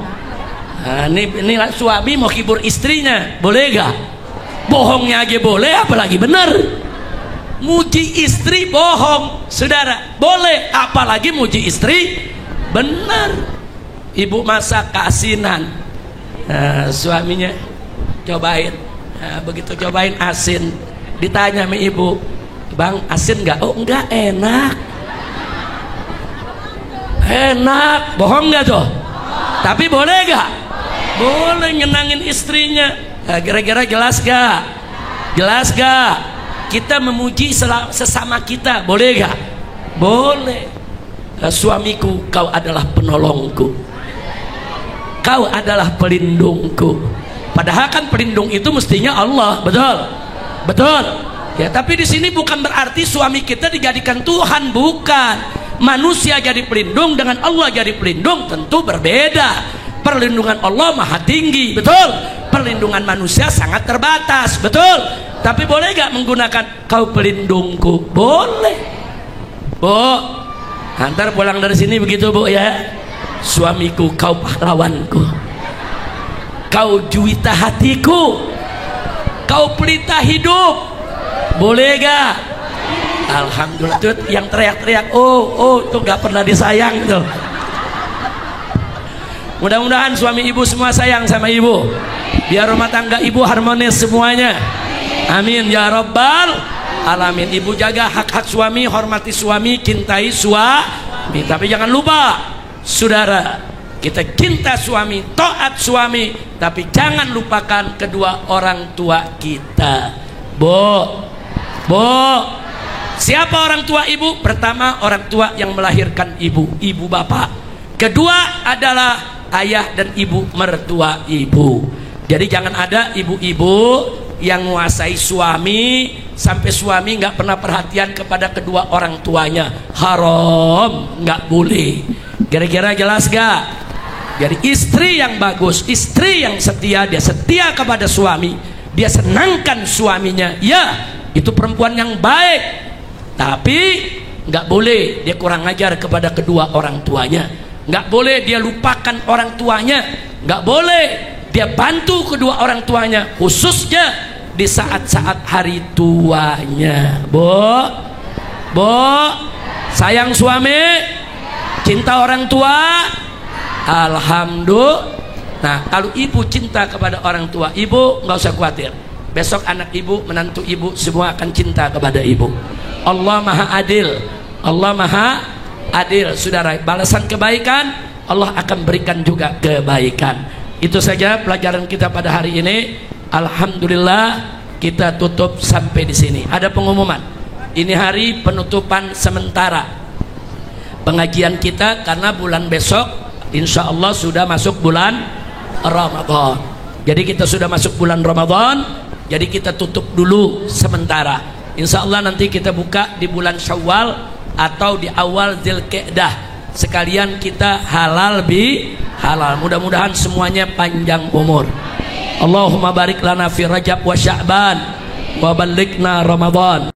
Nah, ini suami mau hibur istrinya, boleh gak? Bohongnya aja boleh, apalagi benar. Muji istri bohong saudara boleh, apalagi muji istri benar. Ibu masak keasinan, nah, suaminya cobain. Nah, begitu cobain asin, ditanya sama ibu, bang asin nggak? Oh enggak, enak. Enak, bohong nggak tuh? Tapi boleh gak? Boleh nyenangin istrinya. Nah, kira-kira jelas gak? Jelas gak? Kita memuji sesama kita, boleh gak? Boleh. Nah, suamiku, kau adalah penolongku, kau adalah pelindungku. Padahal kan pelindung itu mestinya Allah, betul? Betul. Ya, tapi di sini bukan berarti suami kita dijadikan Tuhan, bukan. Manusia jadi pelindung dengan Allah jadi pelindung tentu berbeda. Perlindungan Allah maha tinggi, betul. Perlindungan manusia sangat terbatas, betul. Tapi boleh gak menggunakan kau pelindungku? Boleh. Bu, antar pulang dari sini begitu bu ya. Suamiku, kau pahlawanku, kau juwita hatiku, kau pelita hidup. Boleh gak? Alhamdulillah. Tuh yang teriak-teriak, oh tuh gak pernah disayang tuh. Mudah-mudahan suami ibu semua sayang sama ibu, biar rumah tangga ibu harmonis semuanya. Amin ya rabbal alamin. Ibu jaga hak-hak suami, hormati suami, cintai Tapi jangan lupa, saudara, kita cinta suami, taat suami, tapi jangan lupakan kedua orang tua kita. Bu, siapa orang tua ibu? Pertama, orang tua yang melahirkan ibu, ibu bapak. Kedua adalah ayah dan ibu mertua ibu. Jadi jangan ada ibu-ibu yang menguasai suami sampai suami nggak pernah perhatian kepada kedua orang tuanya. Haram, nggak boleh. Kira-kira jelas gak? Jadi istri yang bagus, istri yang setia, dia setia kepada suami, dia senangkan suaminya, ya itu perempuan yang baik. Tapi nggak boleh dia kurang ajar kepada kedua orang tuanya, nggak boleh dia lupakan orang tuanya, nggak boleh dia bantu kedua orang tuanya, khususnya di saat-saat hari tuanya. Bu, sayang suami, cinta orang tua, alhamdulillah. Nah, kalau ibu cinta kepada orang tua ibu, nggak usah khawatir. Besok anak ibu, menantu ibu, semua akan cinta kepada ibu. Allah maha adil, Allah maha adil, saudara. Balasan kebaikan Allah akan berikan juga kebaikan. Itu saja pelajaran kita pada hari ini. Alhamdulillah, kita tutup sampai di sini. Ada pengumuman. Ini hari penutupan sementara pengajian kita karena bulan besok insya Allah sudah masuk bulan Ramadan. Jadi kita sudah masuk bulan Ramadan, jadi kita tutup dulu sementara. Insya Allah nanti kita buka di bulan Syawal atau di awal Dzulqa'dah. Sekalian kita halal halal. Mudah-mudahan semuanya panjang umur. Allahumma barik lana fi Rajab wa Sya'ban wa ballighna Ramadan.